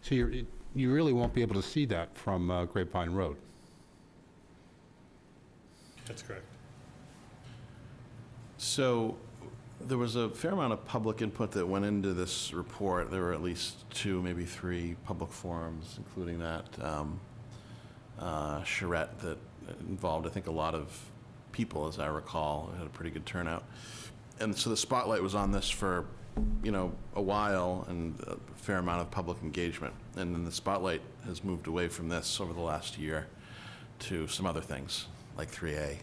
So you really won't be able to see that from Grapevine Road. That's correct. So There was a fair amount of public input that went into this report. There were at least 2, maybe 3 public forums, including that charrette that involved, I think, a lot of people, as I recall. It had a pretty good turnout. And so the spotlight was on this for, a while, and a fair amount of public engagement. And then the spotlight has moved away from this over the last year to some other things, like 3A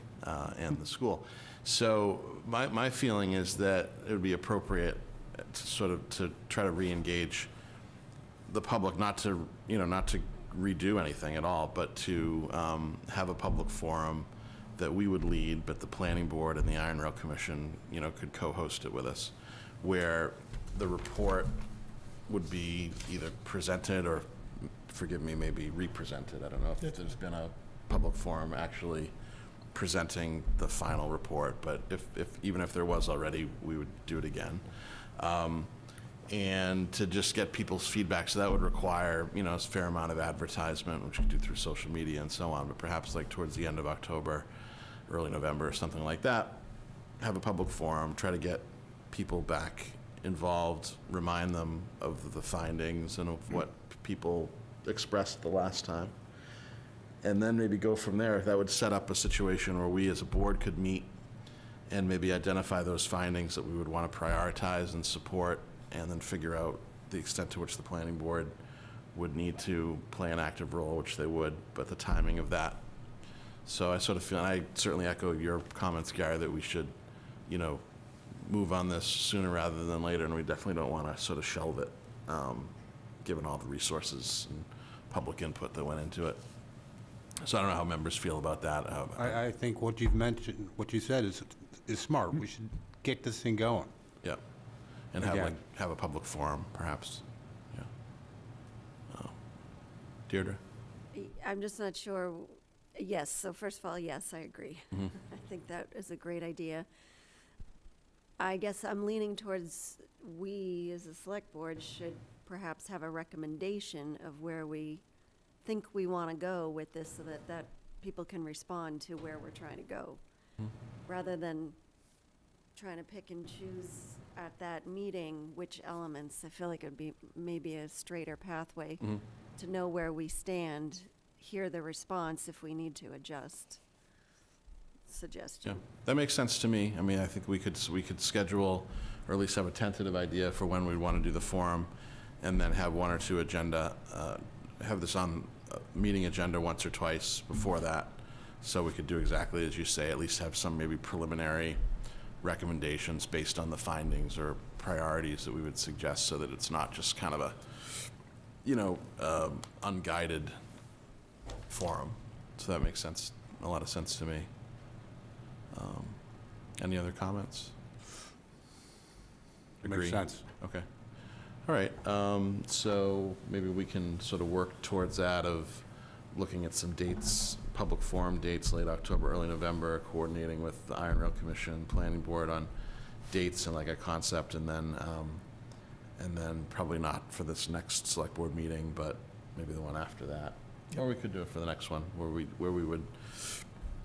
and the school. So my feeling is that it would be appropriate to try to re-engage the public, not to redo anything at all, but to have a public forum that we would lead, but the planning board and the Iron Rail Commission, could co-host it with us, where the report would be either presented or, forgive me, maybe represented. I don't know if there's been a public forum actually presenting the final report, but even if there was already, we would do it again. And to just get people's feedback. So that would require, a fair amount of advertisement, which we could do through social media and so on, but perhaps like towards the end of October, early November, or something like that, have a public forum, try to get people back involved, remind them of the findings and of what people expressed the last time. And then maybe go from there. That would set up a situation where we as a board could meet and maybe identify those findings that we would want to prioritize and support, and then figure out the extent to which the planning board would need to play an active role, which they would, but the timing of that. So I sort of feel, and I certainly echo your comments, Gary, that we should, move on this sooner rather than later, and we definitely don't want to sort of shelve it, given all the resources and public input that went into it. So I don't know how members feel about that. I think what you've mentioned, what you said is smart. We should get this thing going. Yeah. And have a public forum, perhaps. Yeah. Deirdre? I'm just not sure. Yes, so first of all, yes, I agree. Mhm. I think that is a great idea. I guess I'm leaning towards we, as a select board, should perhaps have a recommendation of where we think we want to go with this, so that people can respond to where we're trying to go, rather than trying to pick and choose at that meeting which elements. I feel like it would be maybe a straighter pathway to know where we stand, hear the response if we need to adjust. Suggestion. Yeah, that makes sense to me. I mean, I think we could schedule, or at least have a tentative idea for when we'd want to do the forum, and then have 1 or 2 agenda, have this on meeting agenda once or twice before that, so we could do exactly as you say, at least have some maybe preliminary recommendations based on the findings or priorities that we would suggest, so that it's not just kind of a, unguided forum. So that makes sense, a lot of sense to me. Any other comments? Agree? Makes sense. Okay. All right. So maybe we can sort of work towards that, of looking at some dates, public forum dates, late October, early November, coordinating with the Iron Rail Commission, Planning Board on dates and like a concept, and then probably not for this next select board meeting, but maybe the one after that. Or we could do it for the next one, where we would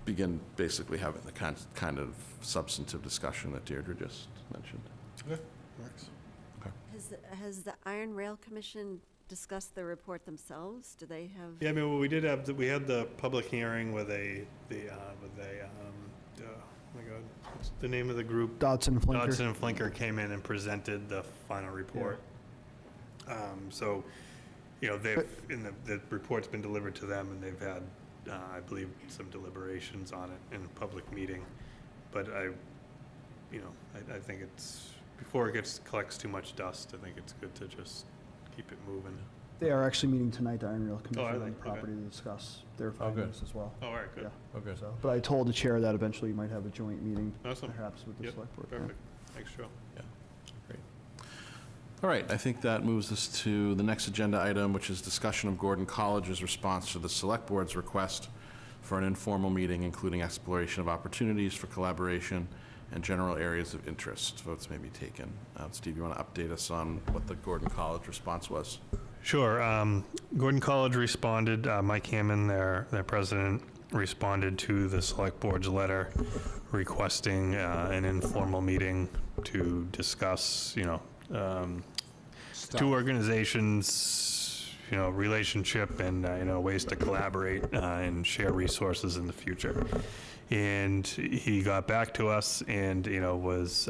begin basically having the kind of substantive discussion that Deirdre just mentioned. Okay, works. Has the Iron Rail Commission discussed the report themselves? Do they have? Yeah, I mean, well, we did have, we had the public hearing with oh my God, what's the name of the group? Dodson Flinker. Dodson and Flinker came in and presented the final report. So, they've, the report's been delivered to them, and they've had, I believe, some deliberations on it in a public meeting. But I think it's, before it collects too much dust, I think it's good to just keep it moving. They are actually meeting tonight, the Iron Rail are Commission, they? on the Okay. property to discuss their good. findings as well. Oh, all right, good. Yeah. Okay. So, but I told the chair that eventually you might have a joint meeting, Awesome. perhaps with the Yep, select board. Yeah. perfect. Thanks, Joe. Great. All right, I think that moves us to the next agenda item, which is discussion of Gordon College's response to the Select Board's request for an informal meeting, including exploration of opportunities for collaboration and general areas of interest. Votes may be taken. Steve, you want to update us on what the Gordon College response was? Sure. Gordon College responded, Mike Hammond, their president, responded to the select board's letter requesting an informal meeting to discuss, two organizations, relationship and, ways to collaborate and share resources in the future. And he got back to us and, was,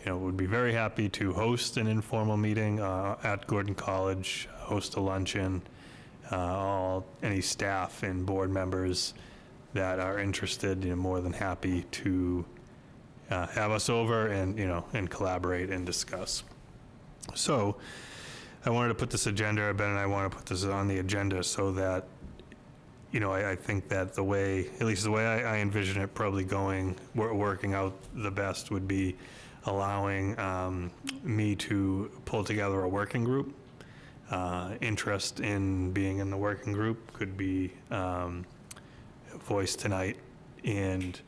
would be very happy to host an informal meeting at Gordon College, host a luncheon, any staff and board members that are interested, more than happy to have us over and collaborate and discuss. So I wanted to put this agenda, Ben and I want to put this on the agenda so that, I think that the way, at least the way I envision it probably working out the best would be allowing me to pull together a working group. Interest in being in the working group could be voiced tonight, and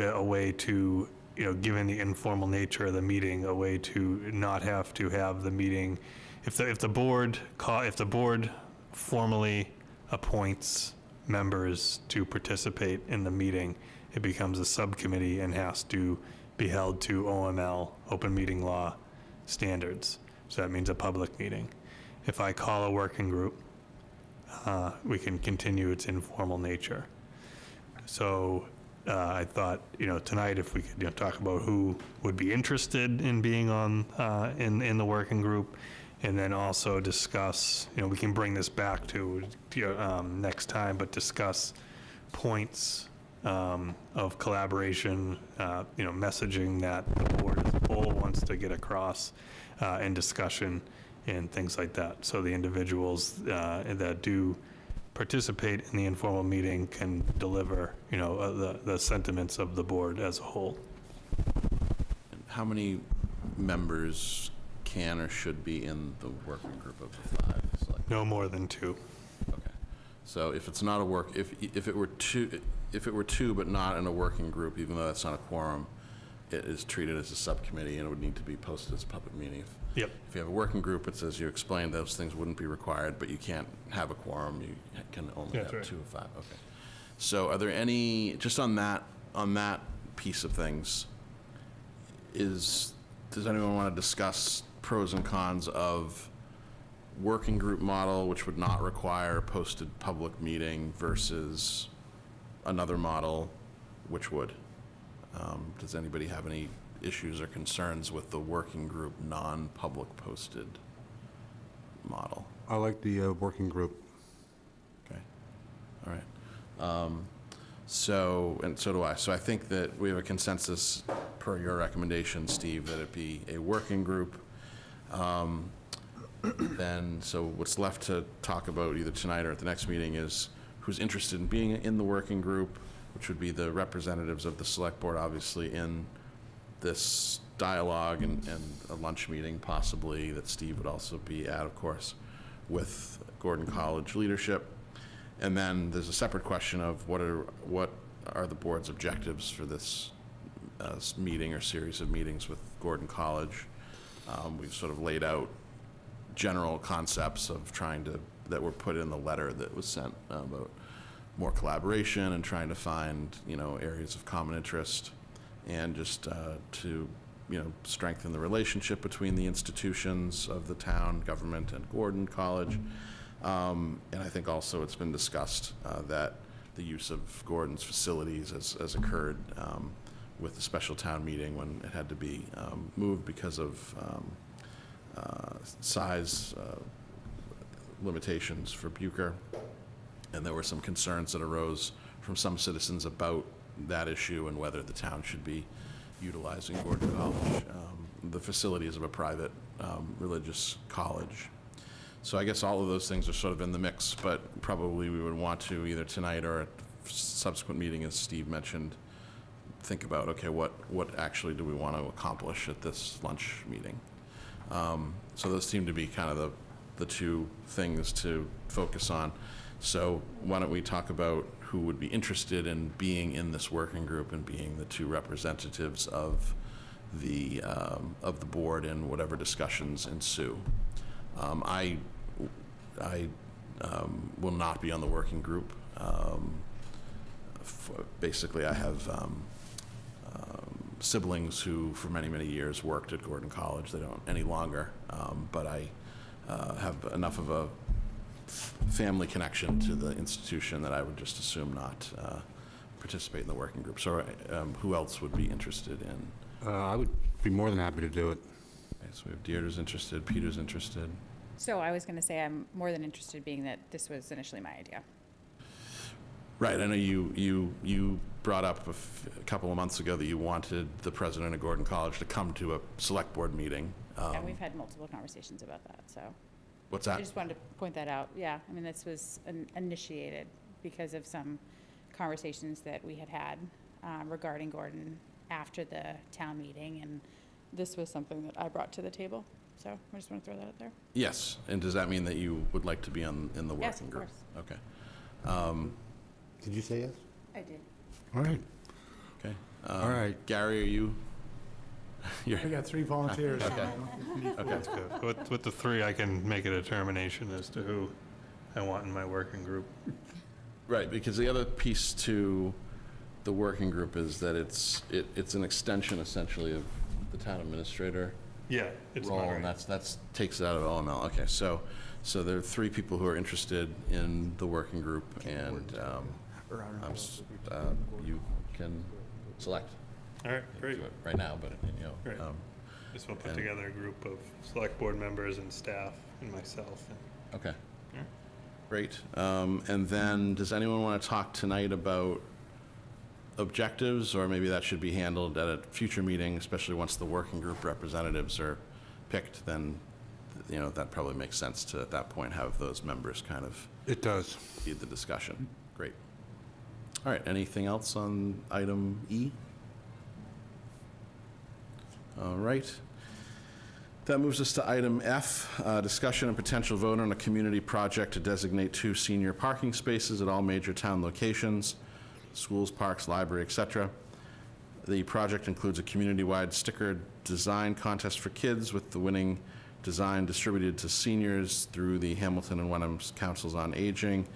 a way to, given the informal nature of the meeting, a way to not have to have the meeting. If the board formally appoints members to participate in the meeting, it becomes a subcommittee and has to be held to OML, open meeting law standards. So that means a public meeting. If I call a working group, we can continue its informal nature. So I thought, tonight if we could talk about who would be interested in being on in the working group, and then also discuss, we can bring this back to next time, but discuss points of collaboration, messaging that the board as a whole wants to get across, and discussion and things like that. So the individuals that do participate in the informal meeting can deliver, the sentiments of the board as a whole. How many members can or should be in the working group of the 5? No more than 2. Okay. So if it's not if it were two but not in a working group, even though that's not a quorum, it is treated as a subcommittee and it would need to be posted as a public meeting. Yep. If you have a working group, it's as you explained, those things wouldn't be required, but you can't have a quorum. You can only That's have right. 2 of 5. Okay. So are there any, just on that piece of things, does anyone want to discuss pros and cons of working group model, which would not require a posted public meeting, versus another model, which would? Does anybody have any issues or concerns with the working group non-public posted model? I like the working group. Okay. All right. So do I. So I think that we have a consensus, per your recommendation, Steve, that it be a working group. Then, so what's left to talk about either tonight or at the next meeting is who's interested in being in the working group, which would be the representatives of the select board, obviously, in this dialogue and a lunch meeting possibly that Steve would also be at, of course, with Gordon College leadership. And then there's a separate question of what are the board's objectives for this meeting or series of meetings with Gordon College. We've sort of laid out general concepts of that were put in the letter that was sent about more collaboration and trying to find, areas of common interest, and just to, strengthen the relationship between the institutions of the town, government, and Gordon College. And I think also it's been discussed that the use of Gordon's facilities has occurred with the special town meeting when it had to be moved because of size limitations for Bucher. And there were some concerns that arose from some citizens about that issue and whether the town should be utilizing Gordon College, the facilities of a private religious college. So I guess all of those things are sort of in the mix, but probably we would want to either tonight or at a subsequent meeting, as Steve mentioned, think about, okay, what actually do we want to accomplish at this lunch meeting? So those seem to be kind of the two things to focus on. So why don't we talk about who would be interested in being in this working group and being the 2 representatives of the board in whatever discussions ensue. I will not be on the working group. Basically, I have siblings who, for many, many years, worked at Gordon College. They don't any longer, but I have enough of a family connection to the institution that I would just assume not participate in the working group. So who else would be interested in? I would be more than happy to do it. Okay, so we have Deirdre's interested, Peter's interested. So I was going to say I'm more than interested, being that this was initially my idea. Right, I know you brought up a couple of months ago that you wanted the president of Gordon College to come to a select board meeting. And we've had multiple conversations about that, so. What's I that? just wanted to point that out. Yeah, I mean, this was initiated because of some conversations that we had had regarding Gordon after the town meeting, and this was something that I brought to the table. So I just want to throw that out there. Yes, and does that mean that you would like to be in the working Yes, of group? course. Okay. Did you say yes? I did. All right. Okay. All right. Gary, are you? We got 3 volunteers. Okay. Okay. That's good. With the 3, I can make a determination as to who I want in my working group. Right, because the other piece to the working group is that it's an extension essentially of the town administrator Yeah, it's role, not and right. that's takes it out of OML. Okay, so there are 3 people who are interested in the working group, and you can select. All right, great. Do it right now, but Great. Just want to put and- together a group of select board members and staff and myself. okay. Yeah. Great. And then, does anyone want to talk tonight about objectives, or maybe that should be handled at a future meeting, especially once the working group representatives are picked? Then, that probably makes sense to, at that point, have those members kind of It does. lead the discussion. Great. All right, anything else on item E? All right. That moves us to item F, discussion and potential vote on a community project to designate 2 senior parking spaces at all major town locations, schools, parks, library, etc. The project includes a community-wide sticker design contest for kids, with the winning design distributed to seniors through the Hamilton and Wenham Councils on Aging.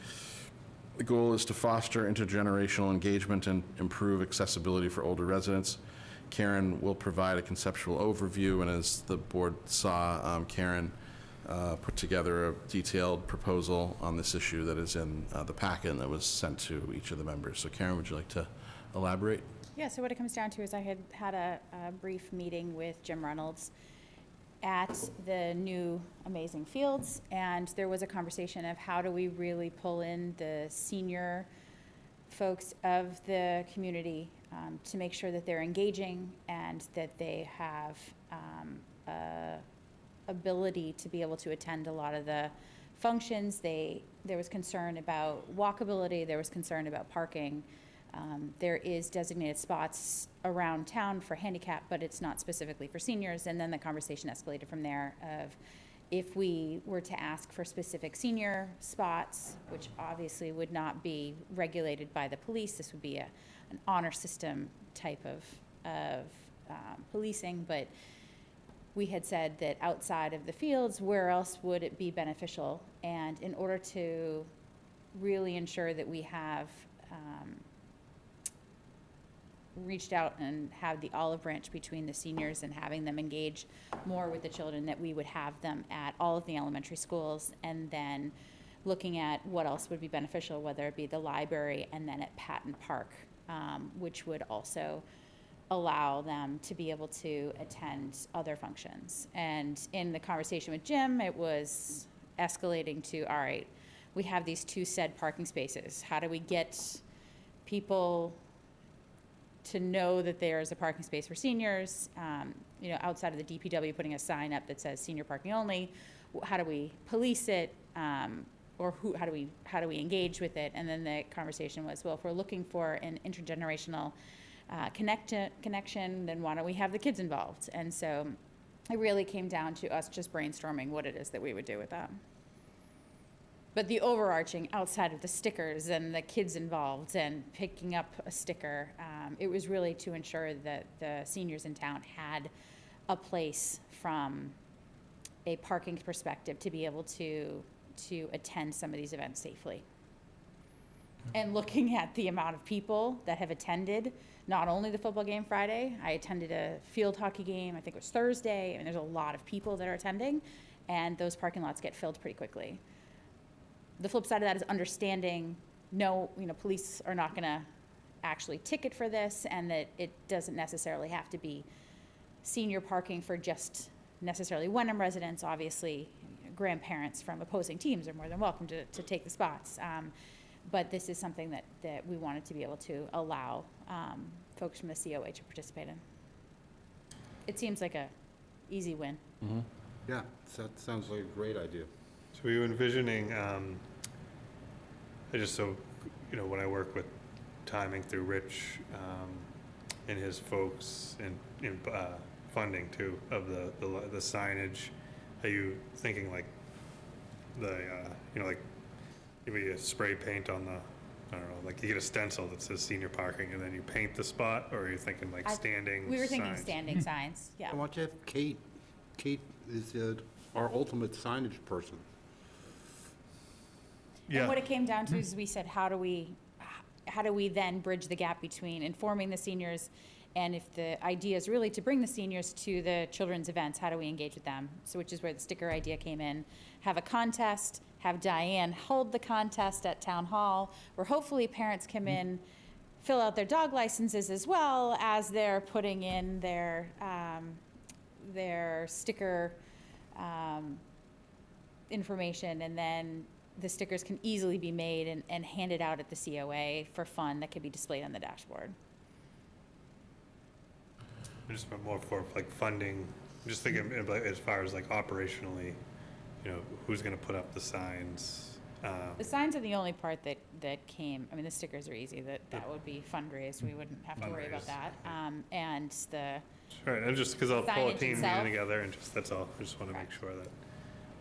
The goal is to foster intergenerational engagement and improve accessibility for older residents. Karen will provide a conceptual overview, and as the board saw, Karen put together a detailed proposal on this issue that is in the packet and that was sent to each of the members. So Karen, would you like to elaborate? Yeah, so what it comes down to is I had a brief meeting with Jim Reynolds at the new amazing fields, and there was a conversation of how do we really pull in the senior folks of the community to make sure that they're engaging and that they have ability to be able to attend a lot of the functions. There was concern about walkability, there was concern about parking. There is designated spots around town for handicap, but it's not specifically for seniors. And then the conversation escalated from there of if we were to ask for specific senior spots, which obviously would not be regulated by the police, this would be an honor system type of policing, but we had said that outside of the fields, where else would it be beneficial? And in order to really ensure that we have reached out and have the olive branch between the seniors and having them engage more with the children, that we would have them at all of the elementary schools, and then looking at what else would be beneficial, whether it be the library and then at Patton Park, which would also allow them to be able to attend other functions. And in the conversation with Jim, it was escalating to, all right, we have these 2 said parking spaces. How do we get people to know that there's a parking space for seniors, outside of the DPW putting a sign up that says senior parking only? How do we police it? Or how do we engage with it? And then the conversation was, well, if we're looking for an intergenerational connection, then why don't we have the kids involved? And so it really came down to us just brainstorming what it is that we would do with that. But the overarching, outside of the stickers and the kids involved and picking up a sticker, it was really to ensure that the seniors in town had a place from a parking perspective to be able to attend some of these events safely. And looking at the amount of people that have attended, not only the football game Friday, I attended a field hockey game, I think it was Thursday, and there's a lot of people that are attending, and those parking lots get filled pretty quickly. The flip side of that is understanding, no, police are not gonna actually ticket for this, and that it doesn't necessarily have to be senior parking for just necessarily Wenham residents. Obviously, grandparents from opposing teams are more than welcome to take the spots. But this is something that we wanted to be able to allow folks from the COA to participate in. It seems like a easy win. Yeah, that sounds like a great idea. So were you envisioning, when I work with timing through Rich and his folks in funding too of the signage, are you thinking like like maybe a spray paint on the, I don't know, like you get a stencil that says senior parking and then you paint the spot, or are you thinking like standing We were thinking signs? standing signs, yeah. Why don't you have Kate? Kate is our ultimate signage person. And what it came down to is we said, how do we then bridge the gap between informing the seniors, and if the idea is really to bring the seniors to the children's events, how do we engage with them? So which is where the sticker idea came in. Have a contest, have Diane hold the contest at Town Hall, where hopefully parents come in, fill out their dog licenses as well as they're putting in their sticker information, and then the stickers can easily be made and handed out at the COA for fun that could be displayed on the dashboard. I just meant more for like funding, just thinking about as far as like operationally, who's gonna put up the signs? The signs are the only part that came, the stickers are easy, that would be fundraised, we wouldn't have to worry about that. And the Right, and just because I'll pull a signage team itself. meeting together and that's all. I just want to make sure that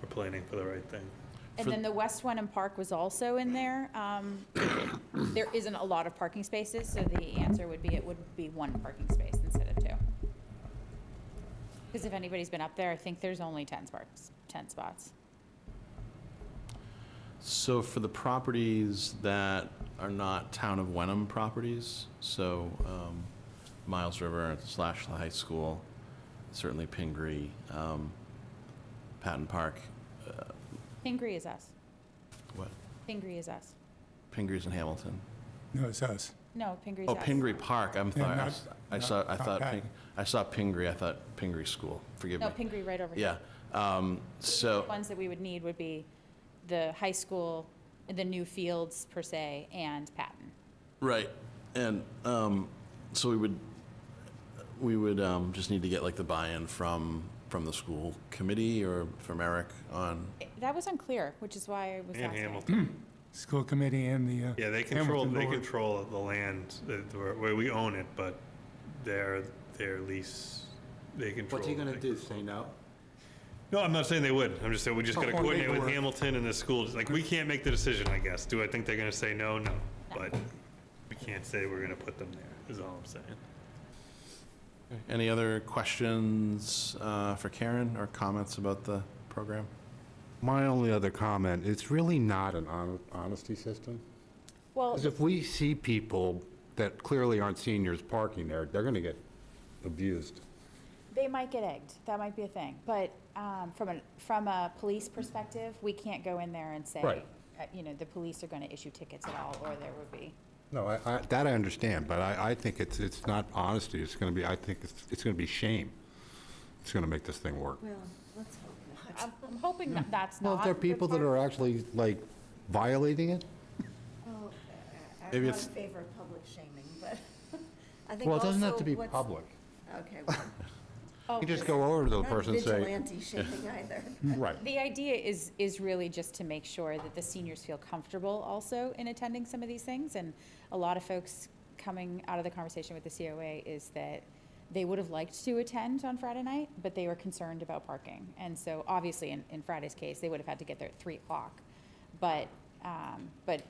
we're planning for the right thing. And then the West Wenham Park was also in there. There isn't a lot of parking spaces, so the answer would be, it would be one parking space instead of 2. Because if anybody's been up there, I think there's only 10 spots. So for the properties that are not Town of Wenham properties, so Miles River / the high school, certainly Pingree, Patton Park. Pingree is us. What? Pingree is us. Pingree's in Hamilton. No, it's us. No, Pingree's Oh, us. Pingree Park. I Patton. saw Pingree. I thought Pingree School. Forgive No, me. Pingree right over here. Yeah. The ones that we would need would be the high school, the new fields per se, and Patton. Right, and so we would just need to get like the buy-in from the school committee or from Eric on. That was unclear, which is why I was And asking. Hamilton. School committee and the Yeah, they Hamilton board. control the land where we own it, but their lease, they control. What's he gonna it. do, say no? No, I'm not saying they would. I'm just saying we just got to Oh, coordinate with paperwork. Hamilton and the schools. Like, we can't make the decision, I guess. Do I think they're going to say no? No. But we can't say we're going to put them there, is all I'm saying. Any other questions for Karen or comments about the program? My only other comment, it's really not an honesty system. Well, Because if we see people that clearly aren't seniors parking there, they're gonna get abused. they might get egged. That might be a thing. But from a police perspective, we can't go in there and say, Right. The police are going to issue tickets at all, or there would be. No, that I understand, but I think it's not honesty, it's gonna be, I think it's gonna be shame. It's gonna make this thing work. Well, let's hope not. I'm hoping that that's not. Well, if there are the people that part. are actually, like, violating it, Well, I'm Maybe not in it's- favor of public shaming, but I think well, it doesn't have also to be what's- public. Okay, well, Oh, You just go over to the not person and say, vigilante shaming either. right. The idea is really just to make sure that the seniors feel comfortable also in attending some of these things. And a lot of folks coming out of the conversation with the COA is that they would have liked to attend on Friday night, but they were concerned about parking. And so obviously in Friday's case, they would have had to get there at 3:00. But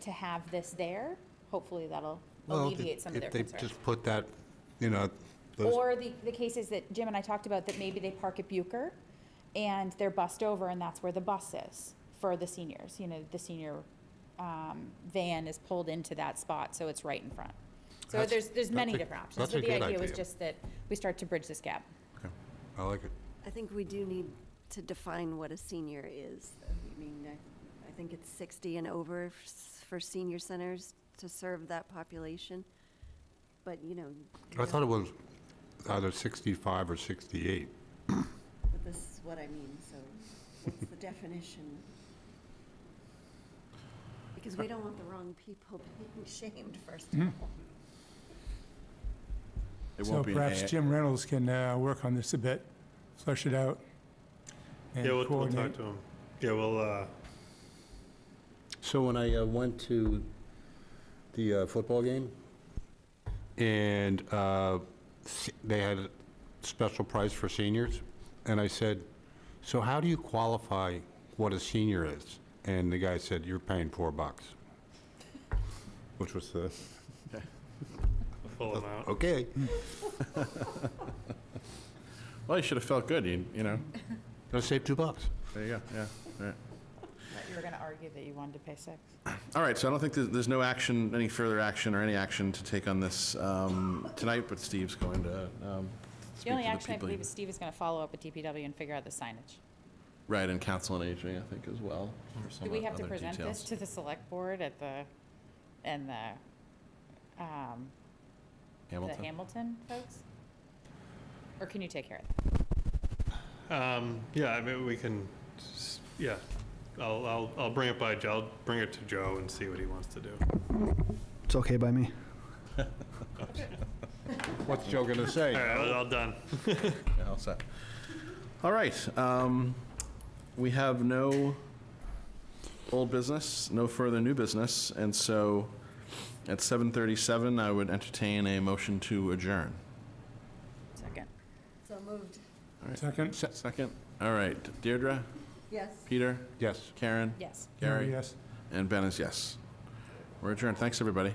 to have this there, hopefully that'll Well, alleviate some of their if they concerns. just put that, those, Or the cases that Jim and I talked about, that maybe they park at Bucher and they're bussed over and that's where the bus is for the seniors, the senior van is pulled into that spot, so it's right in front. So That's- there's many that's a- different options. that's So a the good idea was idea. just that we start to bridge this gap. I like it. I think we do need to define what a senior is. I mean, I think it's 60 and over for senior centers to serve that population. But, you know. I thought it was either 65 or 68. But this is what I mean, so what's the definition? Because we don't want the wrong people being shamed first of all. It So won't be an perhaps AA Jim Reynolds can work on this a bit, flesh it out. and Yeah, we'll coordinate. talk to him. Yeah, we'll, So when I went to the football game, and they had a special price for seniors, and I said, so how do you qualify what a senior is? And the guy said, you're paying $4, which was the, the full amount. okay. Well, you should have felt good, you know. Gonna save $2. There you go, yeah. All right. You were gonna argue that you wanted to pay 6. All right, so I don't think there's no action, any further action or any action to take on this tonight, but Steve's going to The speak only to the action I people. believe is Steve is gonna follow up with DPW and figure out the signage. Right, and council and aging, I think, as well. for some Do we have to other present this details. to the select board at the Hamilton folks? Or can you take care of that? Yeah, I mean, we can, yeah, I'll bring it by Joe, I'll bring it to Joe and see what he wants to do. It's okay by me. What's Joe gonna say? All right, all done. Yeah, all set. All right, we have no old business, no further new business, and so at 7:37, I would entertain a motion to adjourn. Second. So moved. All right. Second? Second. All right, Deirdre, Yes. Peter, Yes. Karen, Yes. Gary, Yes. and Ben is yes. We're adjourned. Thanks, everybody.